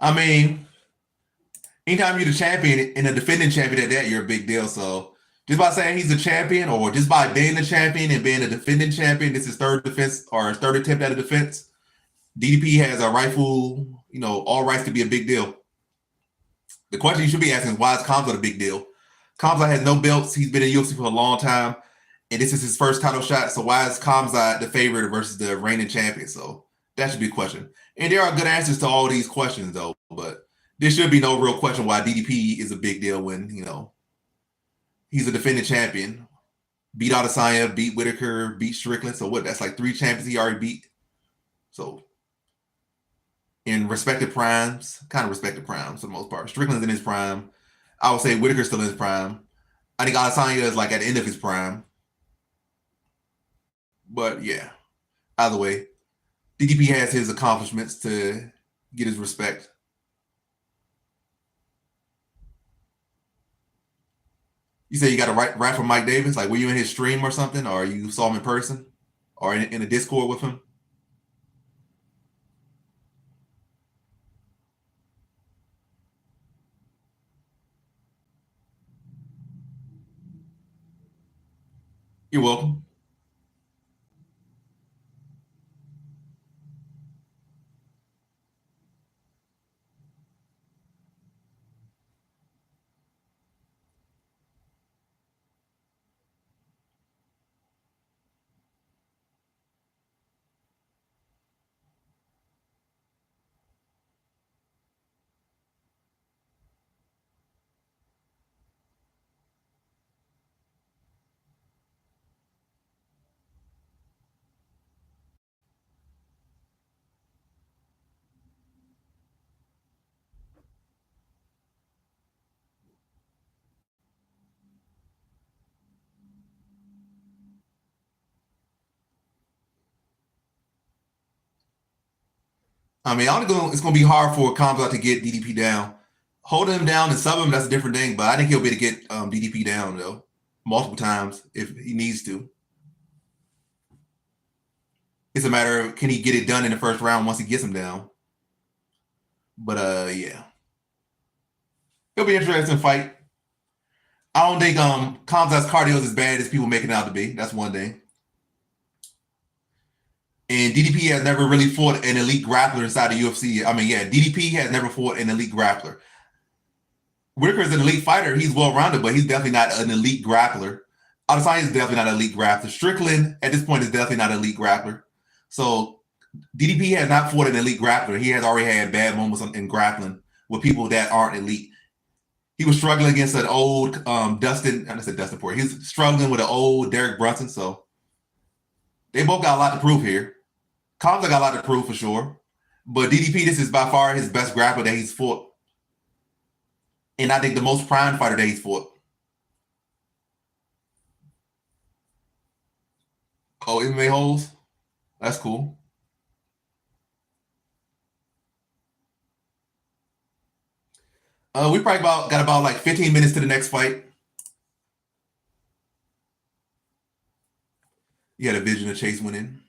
I mean, anytime you're the champion and a defending champion at that, you're a big deal. So just by saying he's a champion or just by being the champion and being a defending champion, this is third defense or his third attempt at a defense. DDP has a rightful, all rights to be a big deal. The question you should be asking is, why is Khamzat a big deal? Khamzat has no belts. He's been in UFC for a long time, and this is his first title shot. So why is Khamzat the favorite versus the reigning champion? So that should be a question. And there are good answers to all these questions, though. But there should be no real question why DDP is a big deal when, he's a defending champion. Beat Adesanya, beat Whitaker, beat Strickland. So what? That's like 3 champions he already beat. So in respective primes, kind of respective primes for the most part. Strickland's in his prime. I would say Whitaker's still in his prime. I think Adesanya is like at the end of his prime. But yeah, either way, DDP has his accomplishments to get his respect. You say you got a rap from Mike Davis? Like, were you in his stream or something? Or you saw him in person? Or in a Discord with him? You're welcome. I mean, it's going to be hard for Khamzat to get DDP down. Holding him down and sub him, that's a different thing. But I think he'll be able to get DDP down, though, multiple times if he needs to. It's a matter of, can he get it done in the first round once he gets him down? But yeah. It'll be an interesting fight. I don't think Khamzat's cardio is as bad as people make it out to be. That's one thing. And DDP has never really fought an elite grappler inside the UFC. I mean, yeah, DDP has never fought an elite grappler. Whitaker is an elite fighter. He's well-rounded, but he's definitely not an elite grappler. Adesanya is definitely not an elite grappler. Strickland, at this point, is definitely not an elite grappler. So DDP has not fought an elite grappler. He has already had bad moments in grappling with people that aren't elite. He was struggling against an old Dustin. I said Dustin Poirier. He's struggling with an old Derek Brunson. So they both got a lot to prove here. Khamzat got a lot to prove for sure. But DDP, this is by far his best grappler that he's fought. And I think the most prime fighter that he's fought. Oh, MMA holds? That's cool. We probably got about like 15 minutes to the next fight. You had a vision of Chase winning.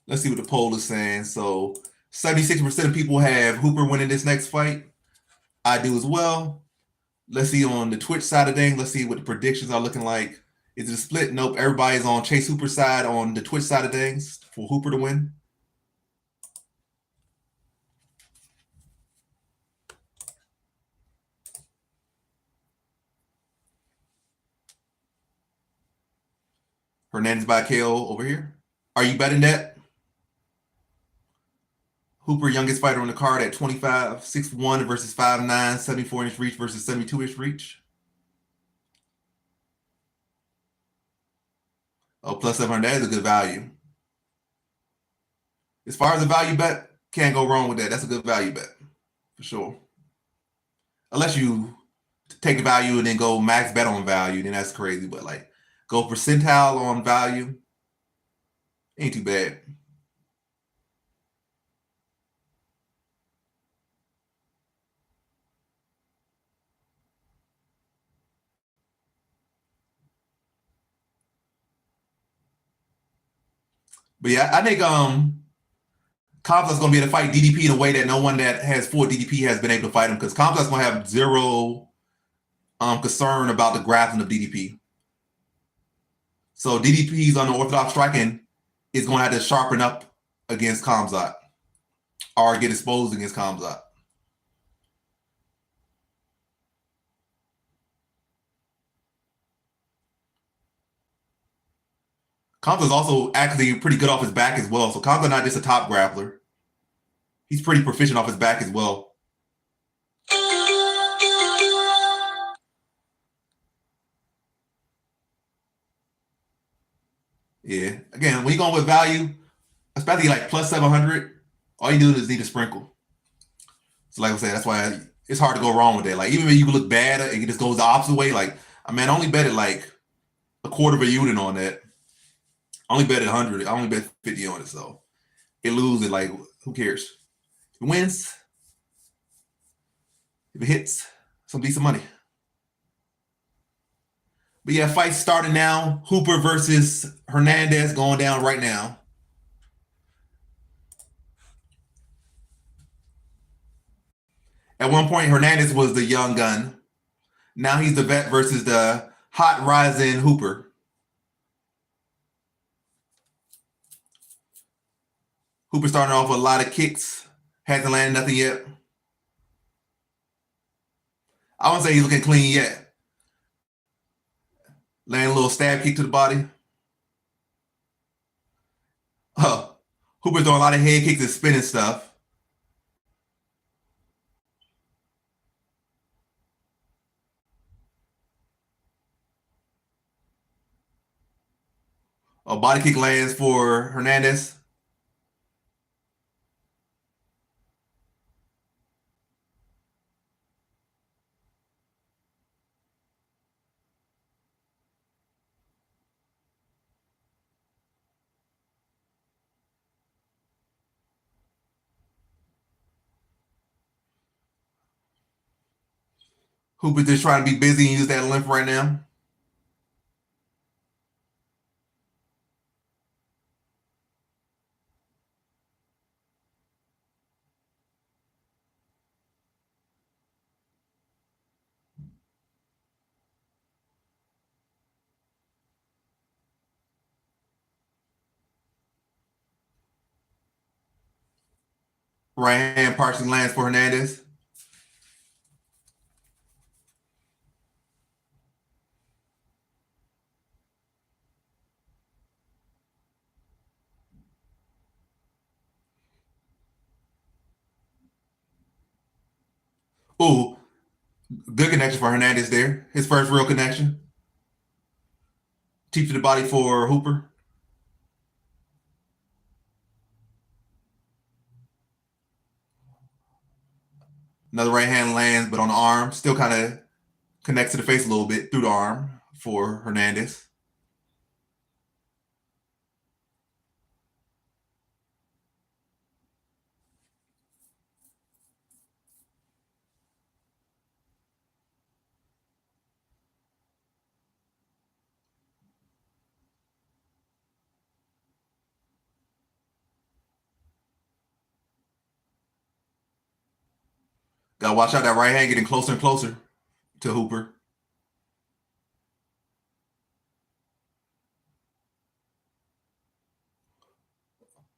Let's see what the poll is saying. So 76% of people have Hooper winning this next fight. I do as well. Let's see on the Twitch side of things. Let's see what the predictions are looking like. Is it a split? Nope. Everybody's on Chase Hooper's side on the Twitch side of things for Hooper to win. Hernandez by KO over here. Are you betting that? Hooper, youngest fighter on the card at 25, 6'1" versus 5'9", 74-inch reach versus 72-inch reach. Oh, plus 700, that is a good value. As far as a value bet, can't go wrong with that. That's a good value bet, for sure. Unless you take a value and then go max bet on value, then that's crazy. But like, go percentile on value, ain't too bad. But yeah, I think Complex gonna be able to fight DDP in a way that no one that has fought DDP has been able to fight him, because Complex gonna have zero concern about the grappling of DDP. So DDP's unorthodox striking is gonna have to sharpen up against Khamzat or get exposed against Khamzat. Khamzat's also actually pretty good off his back as well. So Khamzat's not just a top grappler. He's pretty proficient off his back as well. Yeah. Again, when you're going with value, especially like plus 700, all you do is need a sprinkle. So like I said, that's why it's hard to go wrong with that. Like even if you look bad and it just goes the opposite way, like I mean, I only bet it like a quarter of a unit on that. I only bet it 100. I only bet 50 on it. So it loses, like who cares? If it wins, if it hits, some decent money. But yeah, fight starting now. Hooper versus Hernandez going down right now. At one point, Hernandez was the young gun. Now he's the vet versus the hot rising Hooper. Hooper starting off with a lot of kicks. Hasn't landed nothing yet. I wouldn't say he's looking clean yet. Landing a little stab kick to the body. Hooper throwing a lot of head kicks and spinning stuff. A body kick lands for Hernandez. Hooper just trying to be busy and use that length right now. Right hand partially lands for Hernandez. Ooh, good connection for Hernandez there. His first real connection. Teep to the body for Hooper. Another right hand lands, but on the arm. Still kind of connects to the face a little bit through the arm for Hernandez. Gotta watch out, that right hand getting closer and closer to Hooper.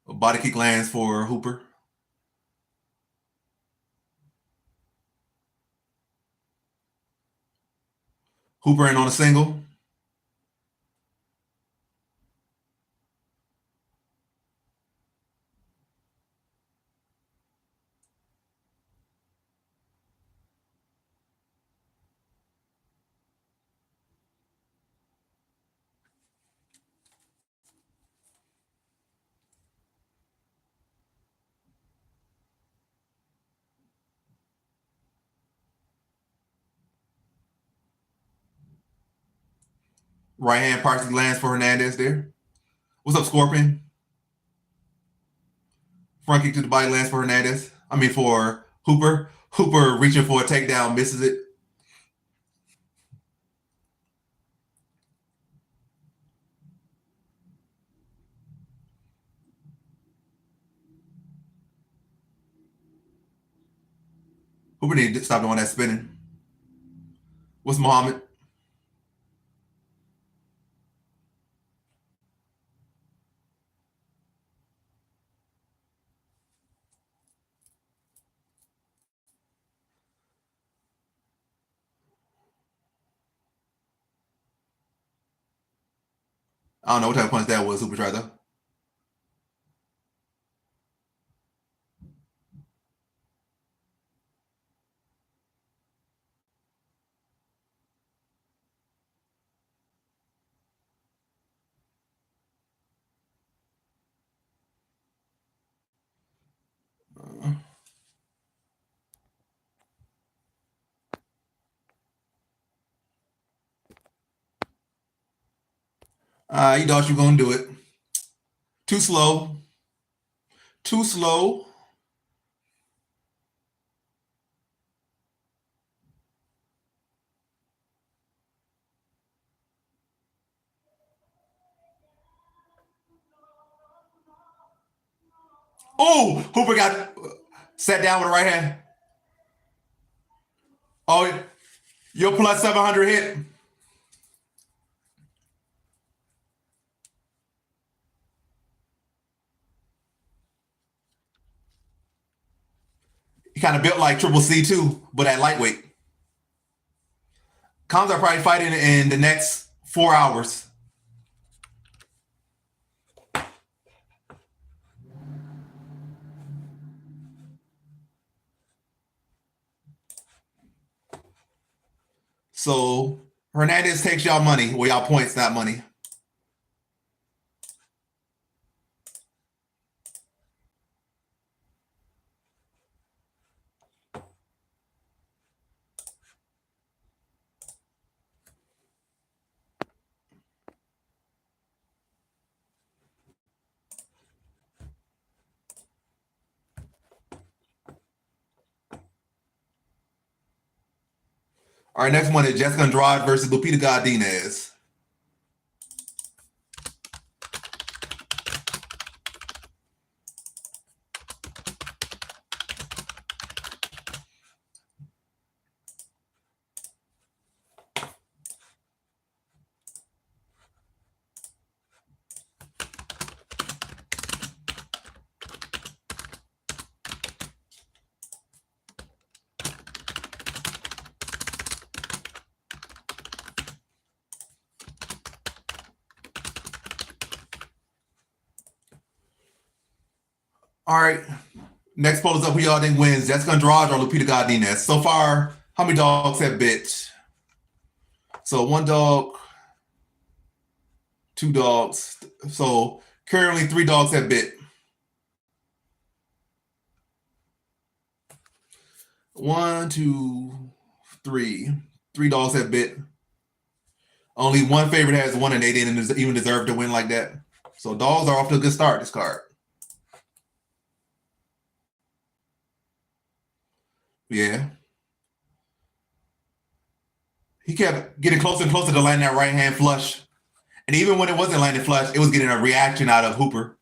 A body kick lands for Hooper. Hooper in on a single. Right hand partially lands for Hernandez there. What's up, Scorpion? Front kick to the body lands for Hernandez. I mean, for Hooper. Hooper reaching for a takedown, misses it. Hooper need to stop doing that spinning. What's Muhammad? I don't know what type of punch that was. Hooper tried though. You thought you were gonna do it. Too slow. Too slow. Oh, Hooper got sat down with the right hand. Oh, your plus 700 hit. He kind of built like Triple C too, but at lightweight. Combs are probably fighting in the next 4 hours. So Hernandez takes y'all money. Well, y'all points, not money. All right, next one is Jessica Andrade versus Lupita Godinez. All right. Next poll is up. Who y'all think wins? Jessica Andrade or Lupita Godinez? So far, how many dogs have bit? So one dog, two dogs. So currently 3 dogs have bit. 1, 2, 3. 3 dogs have bit. Only one favorite has won, and they didn't even deserve to win like that. So dogs are off to a good start this card. Yeah. He kept getting closer and closer to landing that right hand flush. And even when it wasn't landing flush, it was getting a reaction out of Hooper.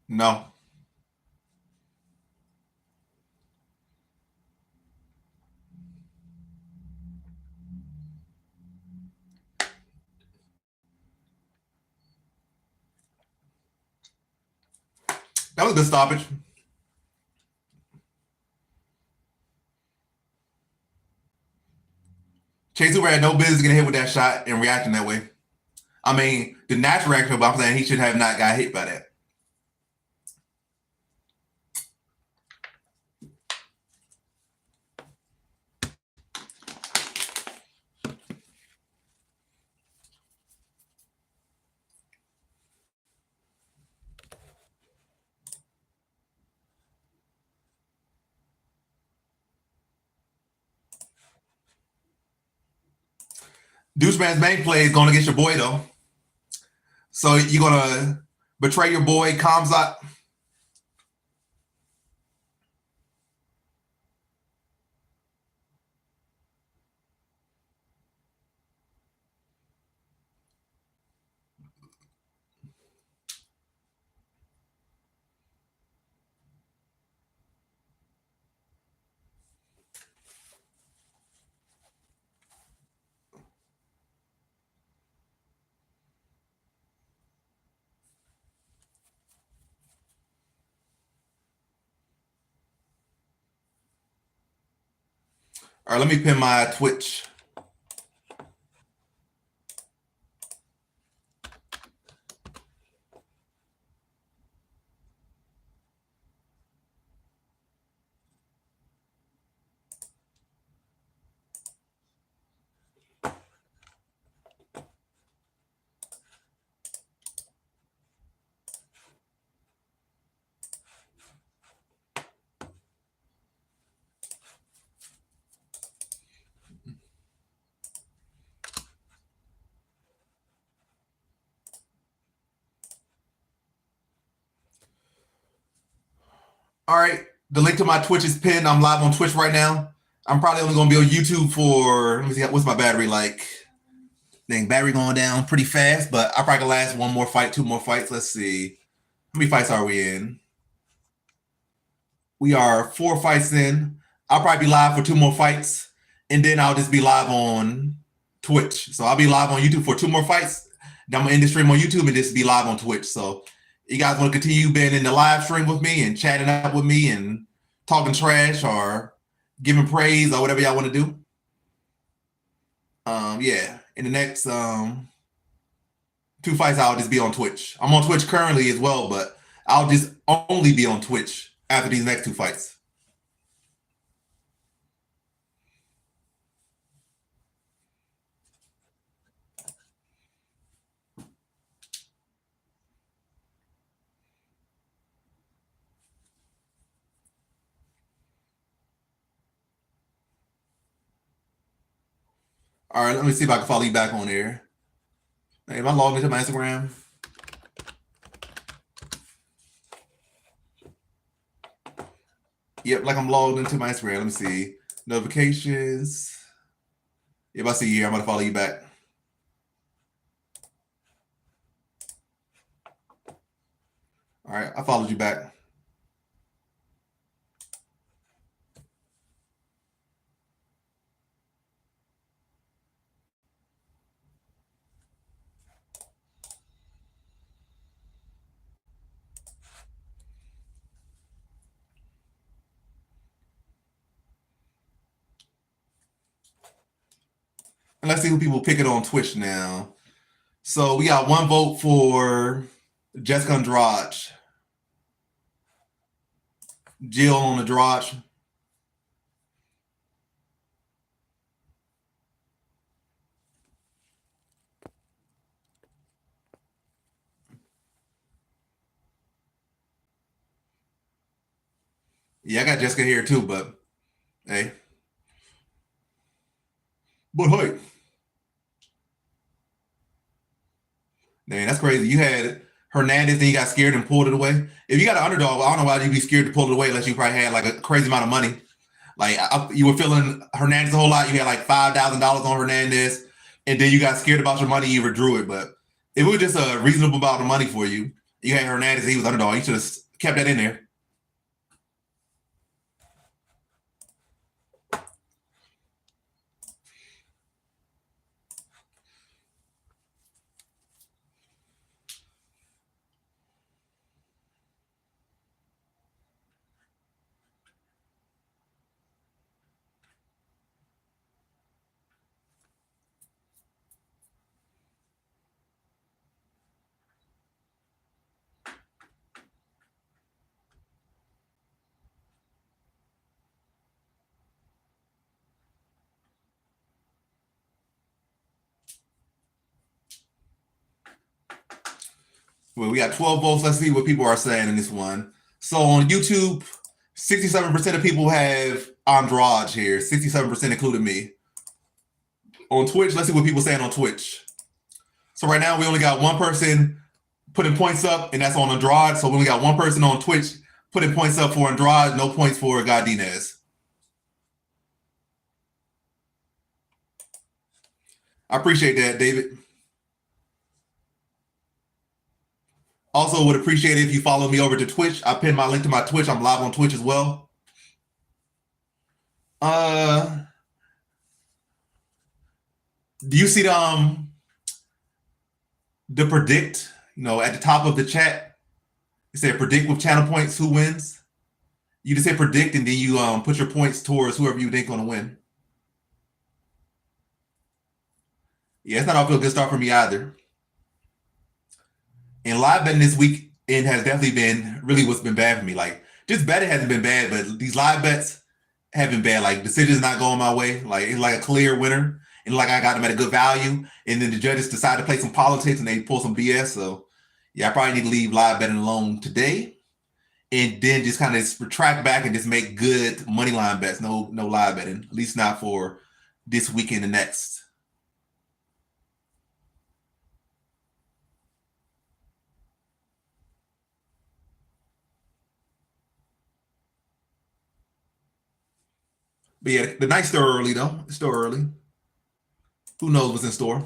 No. That was a good stoppage. Chase Hoover had no business getting hit with that shot and reacting that way. I mean, the natural reaction, but I'm saying he should have not got hit by that. Doucheman's main play is going against your boy, though. So you're going to betray your boy, Kamzat. All right, let me pin my Twitch. All right, the link to my Twitch is pinned. I'm live on Twitch right now. I'm probably only going to be on YouTube for, let me see, what's my battery like? Dang, battery going down pretty fast, but I probably can last one more fight, two more fights. Let's see. How many fights are we in? We are 4 fights in. I'll probably be live for 2 more fights, and then I'll just be live on Twitch. So I'll be live on YouTube for 2 more fights. Then I'm going to end the stream on YouTube and just be live on Twitch. So you guys want to continue being in the live stream with me and chatting up with me and talking trash or giving praise or whatever y'all want to do? Yeah, in the next 2 fights, I'll just be on Twitch. I'm on Twitch currently as well, but I'll just only be on Twitch after these next 2 fights. All right, let me see if I can follow you back on there. Hey, am I logged into my Instagram? Yep, like I'm logged into my Instagram. Let me see. Notifications. If I see you here, I'm going to follow you back. All right, I followed you back. And let's see who people pick it on Twitch now. So we got 1 vote for Jessica Andrade. Jill on Andrade. Yeah, I got Jessica here too, but hey. But hey. Man, that's crazy. You had Hernandez, then you got scared and pulled it away. If you got an underdog, I don't know why you'd be scared to pull it away unless you probably had like a crazy amount of money. Like you were feeling Hernandez a whole lot. You had like $5,000 on Hernandez, and then you got scared about your money. You withdrew it. But if it was just a reasonable amount of money for you, you had Hernandez. He was underdog. You should have kept that in there. Well, we got 12 votes. Let's see what people are saying in this one. So on YouTube, 67% of people have Andrade here. 67% including me. On Twitch, let's see what people are saying on Twitch. So right now we only got one person putting points up, and that's on Andrade. So we only got one person on Twitch putting points up for Andrade, no points for Godinez. I appreciate that, David. Also would appreciate it if you follow me over to Twitch. I pinned my link to my Twitch. I'm live on Twitch as well. Do you see the predict, at the top of the chat? It said predict with channel points who wins. You just say predict and then you put your points towards whoever you think gonna win. Yeah, it's not off to a good start for me either. And live betting this week has definitely been really what's been bad for me. Like, just betting hasn't been bad, but these live bets have been bad. Like, decisions not going my way. Like, it's like a clear winner. And like I got them at a good value. And then the judges decide to play some politics and they pull some BS. So yeah, I probably need to leave live betting alone today. And then just kind of retract back and just make good money line bets. No live betting. At least not for this weekend and next. But yeah, the night's still early though. It's still early. Who knows what's in store?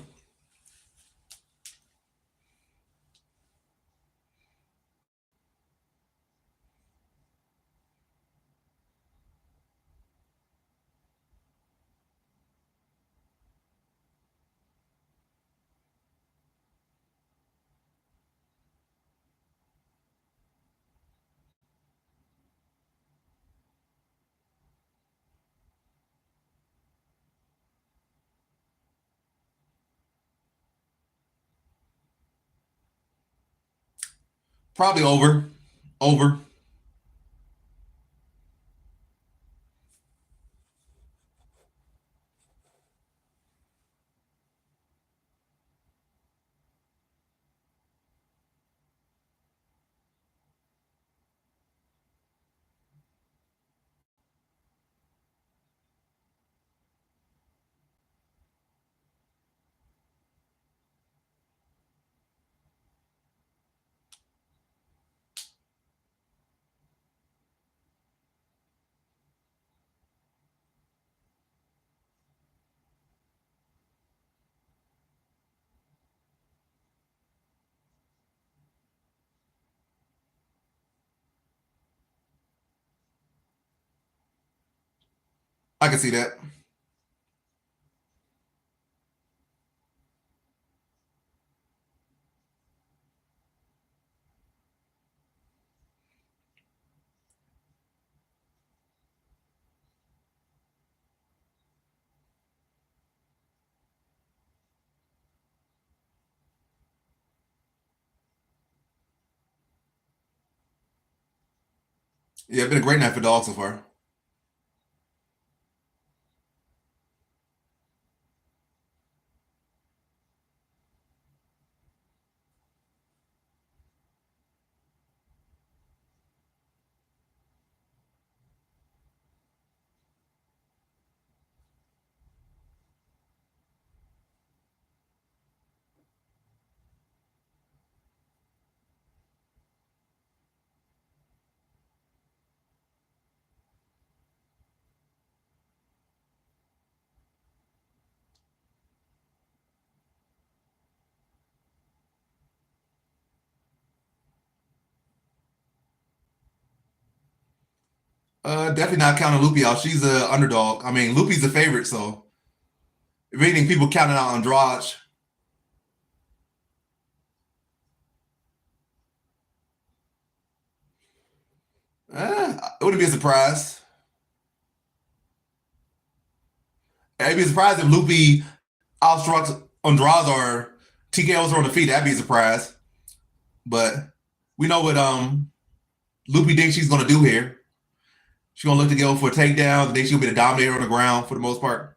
Probably over. Over. I can see that. Yeah, it's been a great night for dogs so far. Definitely not counting Loopy out. She's an underdog. I mean, Loopy's a favorite, so if anything, people counting out Andrade. It wouldn't be a surprise. I'd be surprised if Loopy outstruck Andrade or TKOs her on the feet. That'd be a surprise. But we know what Loopy thinks she's gonna do here. She's gonna look to go for takedowns. I think she'll be the dominator on the ground for the most part.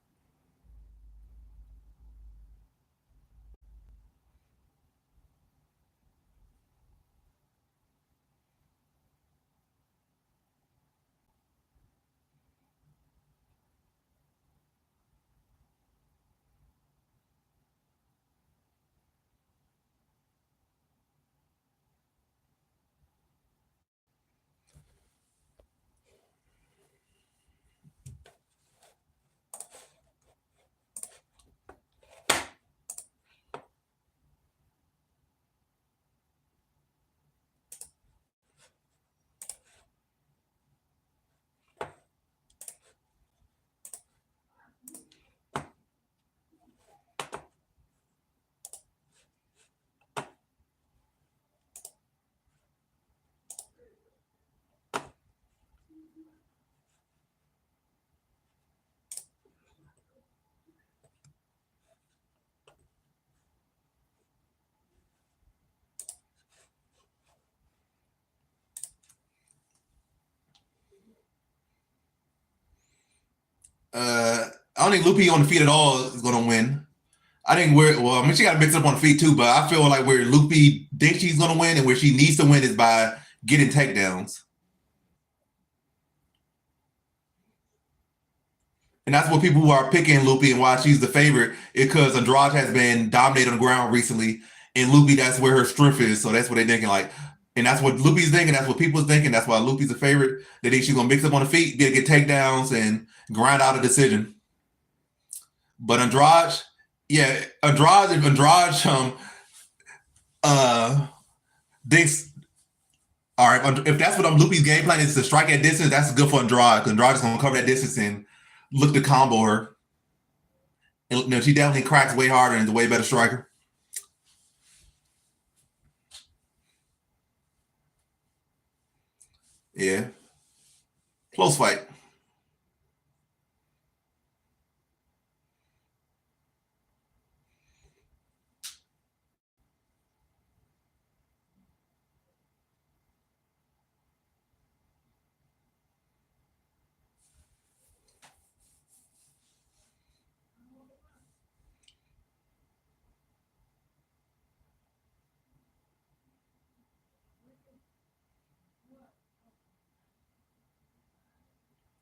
I don't think Lupi on the feet at all is going to win. I think I mean, she got to mix it up on the feet too, but I feel like where Lupi thinks she's going to win and where she needs to win is by getting takedowns. And that's what people who are picking Lupi and why she's the favorite is because Andrade has been dominated on the ground recently, and Lupi, that's where her strength is. So that's what they're thinking. Like, and that's what Lupi's thinking. That's what people's thinking. That's why Lupi's a favorite. They think she's gonna mix up on the feet, be able to get takedowns, and grind out a decision. But Andrade, yeah, Andrade, uh, thinks. All right, if that's what Lupi's game plan is to strike at distance, that's good for Andrade because Andrade's gonna cover that distance and look to combo her. And, you know, she definitely cracks way harder and is a way better striker. Yeah, close fight.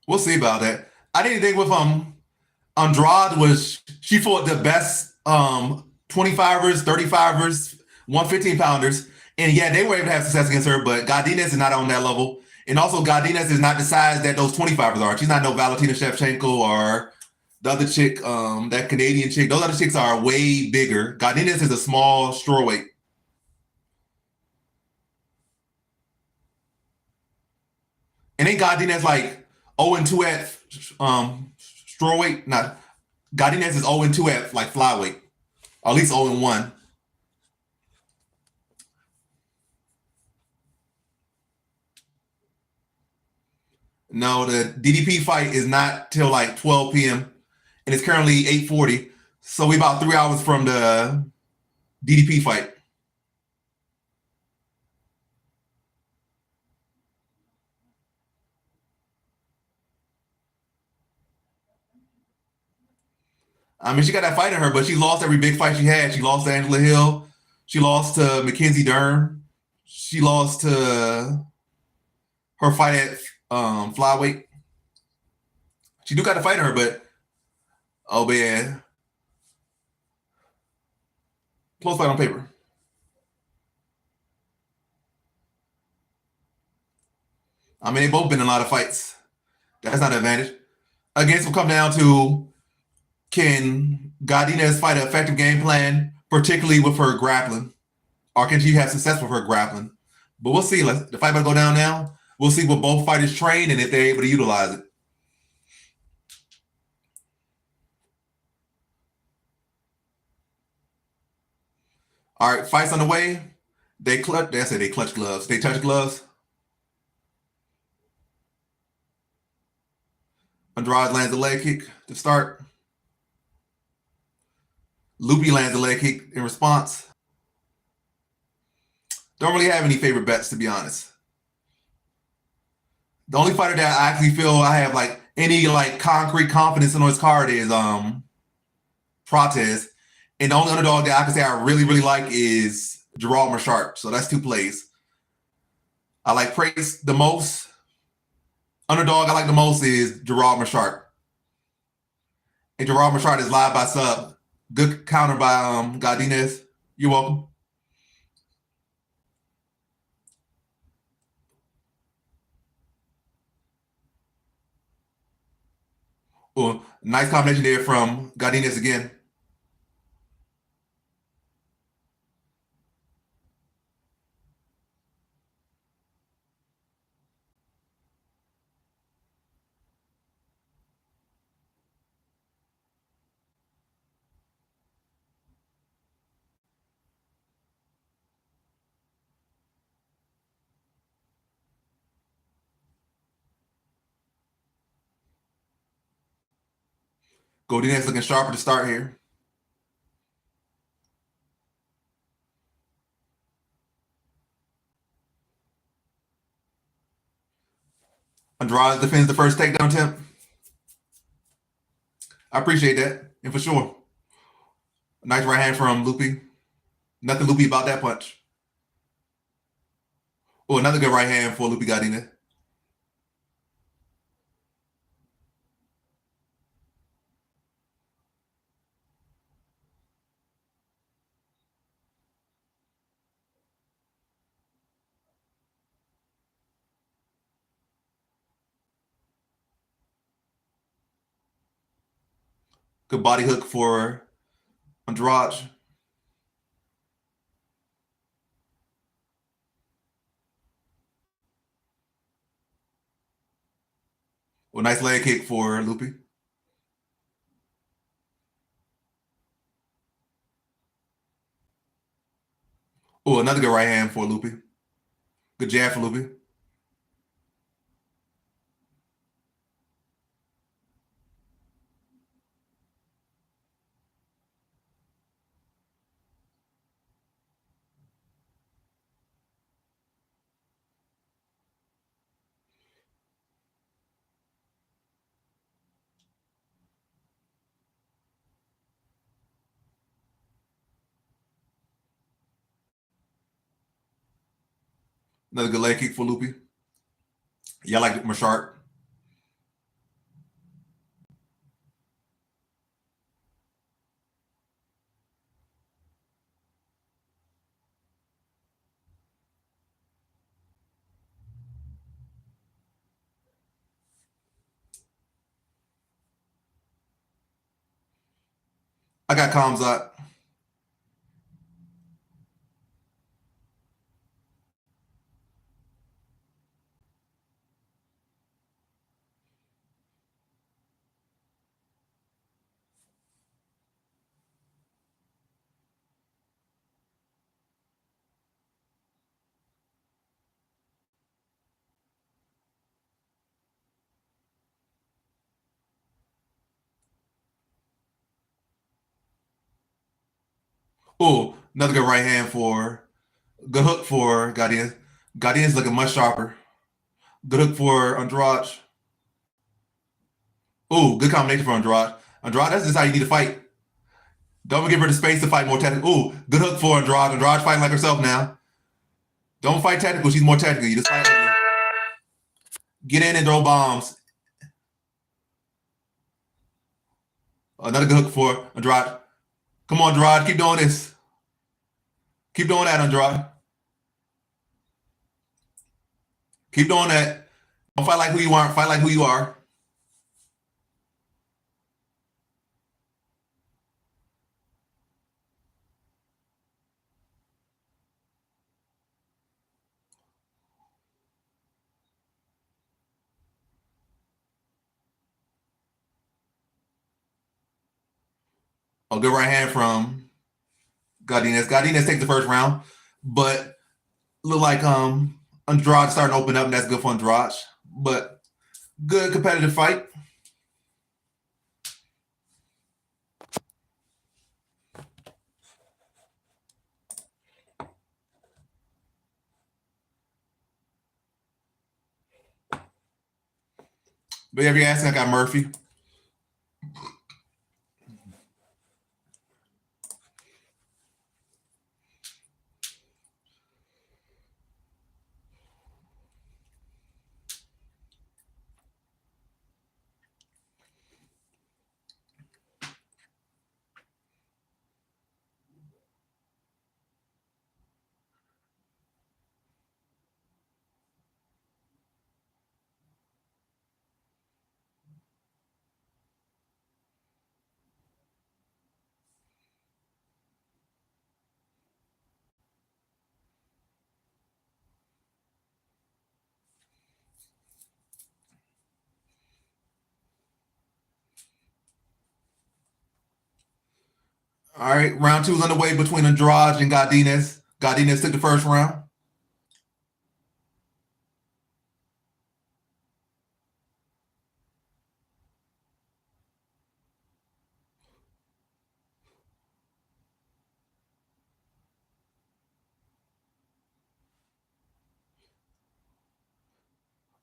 We'll see about that. I didn't think with Andrade was she fought the best 25ers, 35ers, 115 pounders. And yeah, they were able to have success against her, but Godinez is not on that level. And also Godinez is not the size that those 25ers are. She's not no Valentina Shevchenko or the other chick, that Canadian chick. Those other chicks are way bigger. Godinez is a small strawweight. And ain't Godinez like 0-2 at strawweight? Not Godinez is 0-2 at like flyweight. Or at least 0-1. No, the DDP fight is not till like 12 p.m. and it's currently 8:40. So we about 3 hours from the DDP fight. I mean, she got that fight in her, but she lost every big fight she had. She lost to Angela Hill. She lost to Mackenzie Dern. She lost to her fight at flyweight. She do got a fight in her, but oh man, close fight on paper. I mean, they both been in a lot of fights. That's not an advantage. Against will come down to can Godinez fight an effective game plan, particularly with her grappling, or can she have success with her grappling? But we'll see. The fight might go down now. We'll see what both fighters train and if they're able to utilize it. All right, fights on the way. They clutch. They say they clutch gloves. They touch gloves. Andrade lands a leg kick to start. Lupi lands a leg kick in response. Don't really have any favorite bets to be honest. The only fighter that I actually feel I have like any like concrete confidence in on his card is Protez. And the only underdog that I can say I really, really like is Gerald Marchart. So that's two plays. I like praise the most. Underdog I like the most is Gerald Marchart. And Gerald Marchart is live by sub. Good counter by Godinez. You're welcome. Well, nice combination there from Godinez again. Godinez looking sharper to start here. Andrade defends the first takedown attempt. I appreciate that. And for sure. Nice right hand from Loopy. Nothing loopy about that punch. Oh, another good right hand for Loopy Godinez. Good body hook for Andrade. Oh, nice leg kick for Loopy. Oh, another good right hand for Loopy. Good jab for Loopy. Another good leg kick for Loopy. Yeah, I like Machart. I got comms up. Oh, another good right hand for good hook for Godinez. Godinez looking much sharper. Good hook for Andrade. Oh, good combination for Andrade. Andrade, that's just how you need to fight. Don't give her the space to fight more technical. Oh, good hook for Andrade. Andrade fighting like herself now. Don't fight technical. She's more technical. You just fight. Get in and throw bombs. Another good hook for Andrade. Come on, Andrade. Keep doing this. Keep doing that, Andrade. Keep doing that. Don't fight like who you aren't. Fight like who you are. A good right hand from Godinez. Godinez takes the first round, but look like Andrade starting to open up, and that's good for Andrade. But good competitive fight. But if you're asking, I got Murphy. All right, round two is underway between Andrade and Godinez. Godinez took the first round.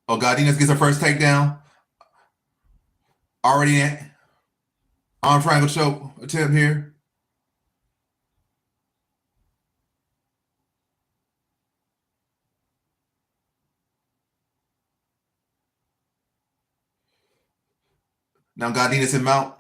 Oh, Godinez gets her first takedown. Already in. Arm triangle choke attempt here. Now Godinez in mount.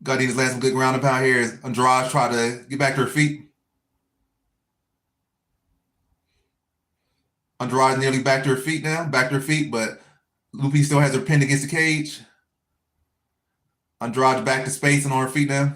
Godinez lands some good ground and pound here as Andrade try to get back to her feet. Andrade nearly back to her feet now. Back to her feet, but Lupi still has her pinned against the cage. Andrade back to space and on her feet now.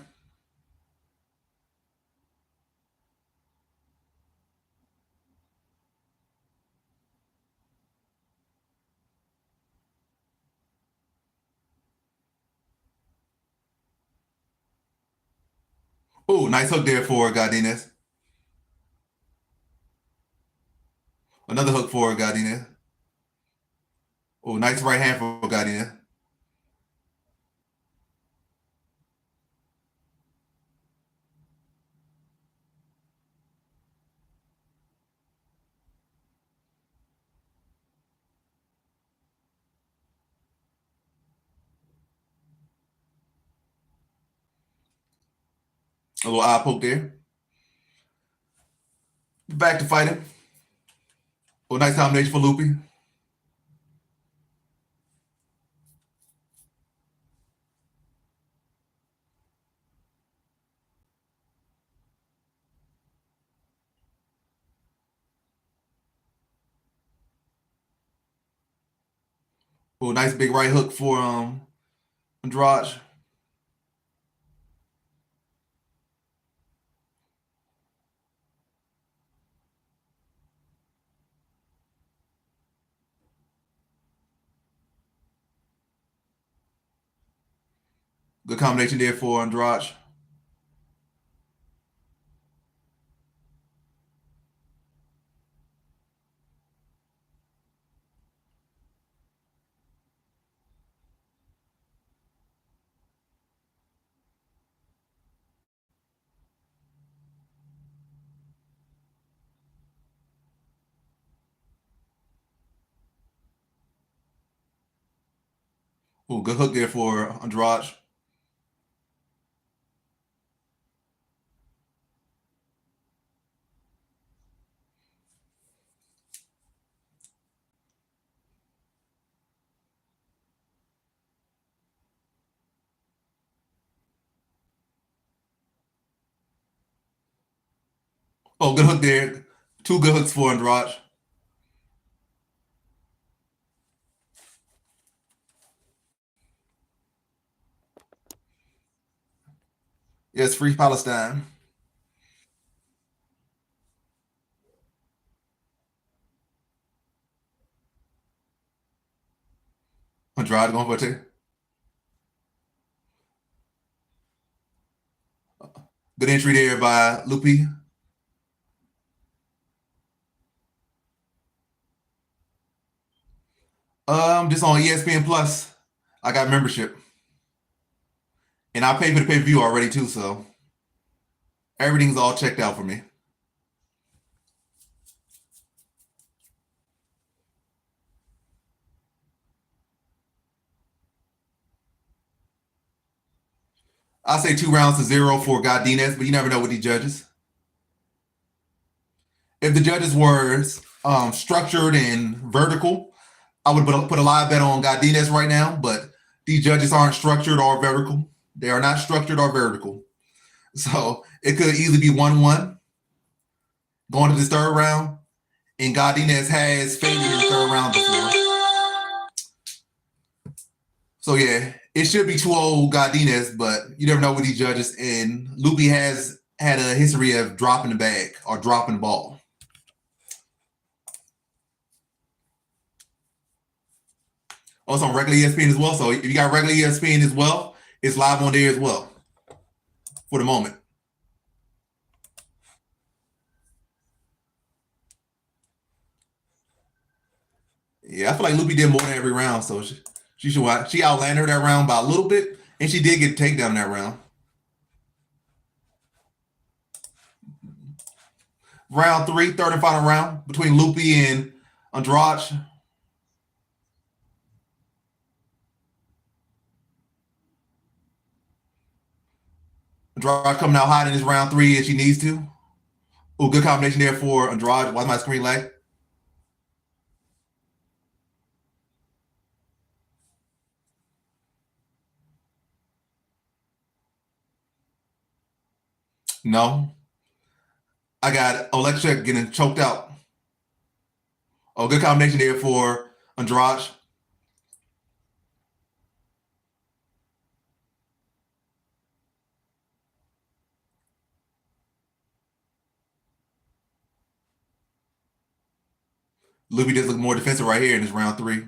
Oh, nice hook there for Godinez. Another hook for Godinez. Oh, nice right hand for Godinez. A little eye poke there. Back to fighting. Oh, nice combination for Lupi. Oh, nice big right hook for Andrade. Good combination there for Andrade. Oh, good hook there for Andrade. Oh, good hook there. Two good hooks for Andrade. Yes, free Palestine. Andrade going for a take. Good entry there by Lupi. Just on ESPN Plus. I got membership. And I paid for the pay-per-view already too, so everything's all checked out for me. I say 2-0 for Godinez, but you never know with these judges. If the judges were structured and vertical, I would put a live bet on Godinez right now, but these judges aren't structured or vertical. They are not structured or vertical. So it could easily be 1-1 going to this third round. And Godinez has faded in the third round before. So yeah, it should be 2-0 Godinez, but you never know with these judges. And Lupi has had a history of dropping the bag or dropping the ball. Also on regular ESPN as well. So if you got regular ESPN as well, it's live on there as well for the moment. Yeah, I feel like Lupi did more than every round, so she should watch. She outlanded her that round by a little bit, and she did get a takedown in that round. Round 3, third and final round between Lupi and Andrade. Andrade coming out hot in this round 3 as she needs to. Oh, good combination there for Andrade. Why's my screen lag? No. I got Oleksiak getting choked out. Oh, good combination there for Andrade. Lupi does look more defensive right here in this round 3.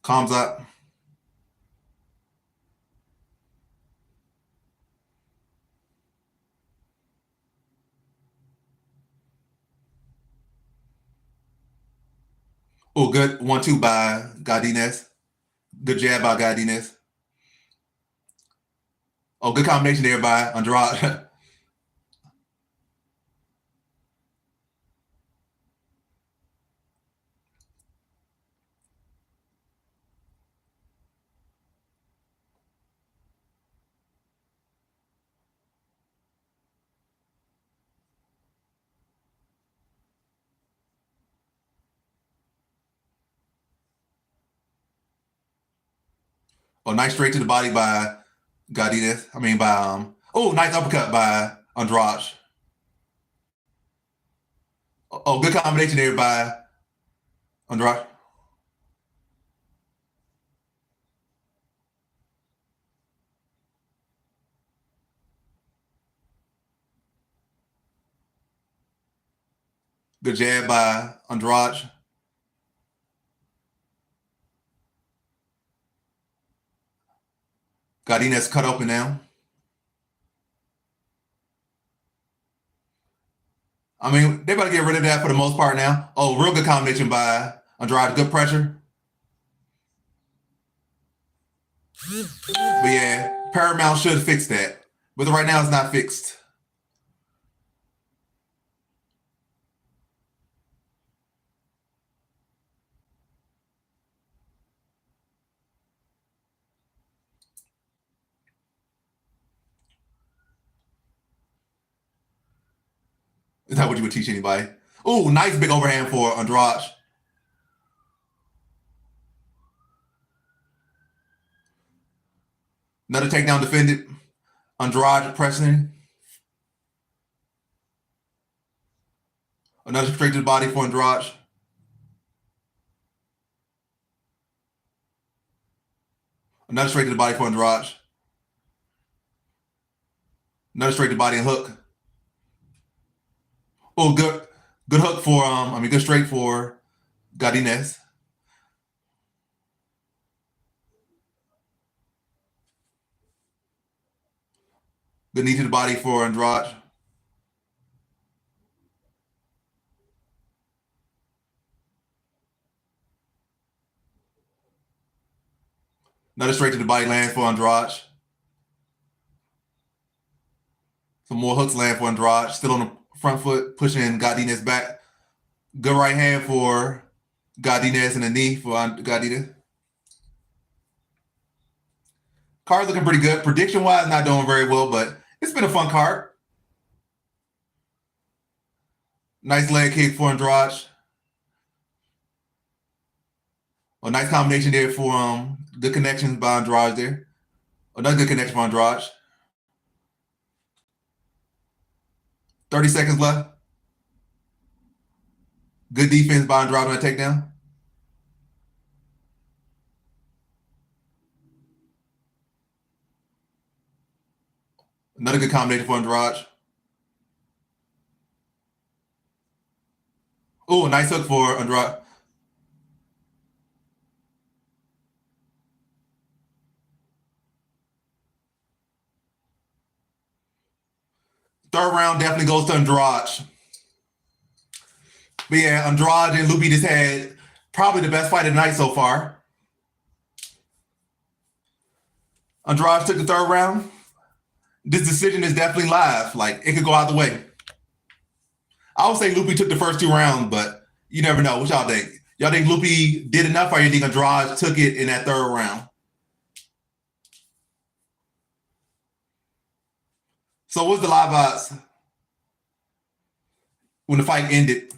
Calms up. Oh, good 1-2 by Godinez. Good jab by Godinez. Oh, good combination there by Andrade. Oh, nice straight to the body by Godinez. Oh, nice uppercut by Andrade. Oh, good combination there by Andrade. Good jab by Andrade. Godinez cut open now. I mean, they better get rid of that for the most part now. Oh, real good combination by Andrade. Good pressure. But yeah, Paramount should fix that. But right now it's not fixed. Is that what you would teach anybody? Oh, nice big overhand for Andrade. Another takedown defended. Andrade pressing. Another straight to the body for Andrade. Another straight to the body for Andrade. Another straight to the body and hook. Oh, good hook for good straight for Godinez. Good knee to the body for Andrade. Another straight to the body land for Andrade. Some more hooks land for Andrade. Still on the front foot, pushing Godinez back. Good right hand for Godinez and a knee for Godinez. Card's looking pretty good. Prediction-wise, not doing very well, but it's been a fun card. Nice leg kick for Andrade. A nice combination there for good connections by Andrade there. Another good connection for Andrade. 30 seconds left. Good defense by Andrade on a takedown. Another good combination for Andrade. Oh, nice hook for Andrade. Third round definitely goes to Andrade. But yeah, Andrade and Lupi just had probably the best fight of the night so far. Andrade took the third round. This decision is definitely live. Like, it could go out the way. I would say Lupi took the first 2 rounds, but you never know. What y'all think? Y'all think Lupi did enough, or you think Andrade took it in that third round? So what's the live odds when the fight ended?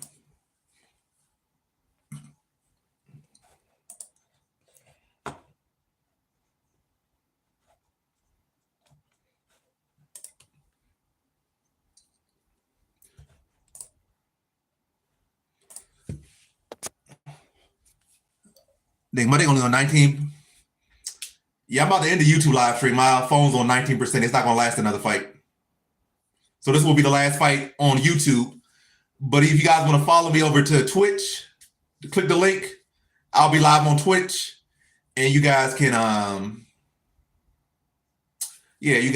I think Monday only on 19. Yeah, I'm about to end the YouTube live stream. My phone's on 19%. It's not going to last another fight. So this will be the last fight on YouTube. But if you guys want to follow me over to Twitch, click the link. I'll be live on Twitch. And you guys can, continue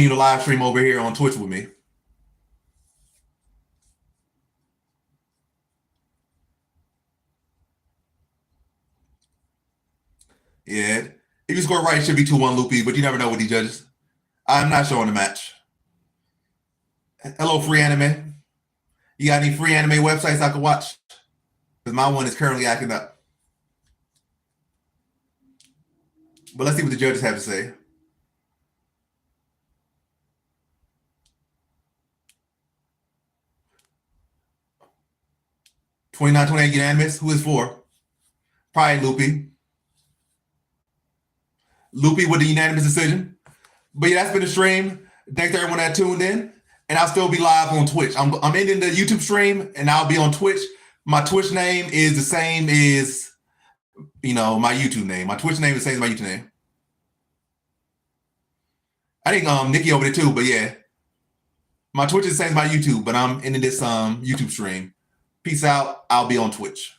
to live stream over here on Twitch with me. Yeah. If you score right, it should be 2-1 Lupi, but you never know with these judges. I'm not showing the match. Hello, free anime. You got any free anime websites I can watch? Because my one is currently acting up. But let's see what the judges have to say. $29-28 unanimous. Who is for? Probably Lupi. Lupi with the unanimous decision. But yeah, that's been the stream. Thanks to everyone that tuned in. And I'll still be live on Twitch. I'm ending the YouTube stream, and I'll be on Twitch. My Twitch name is the same as, my YouTube name. My Twitch name is the same as my YouTube name. I think Nikki over there too, but yeah. My Twitch is the same as my YouTube, but I'm ending this YouTube stream. Peace out. I'll be on Twitch.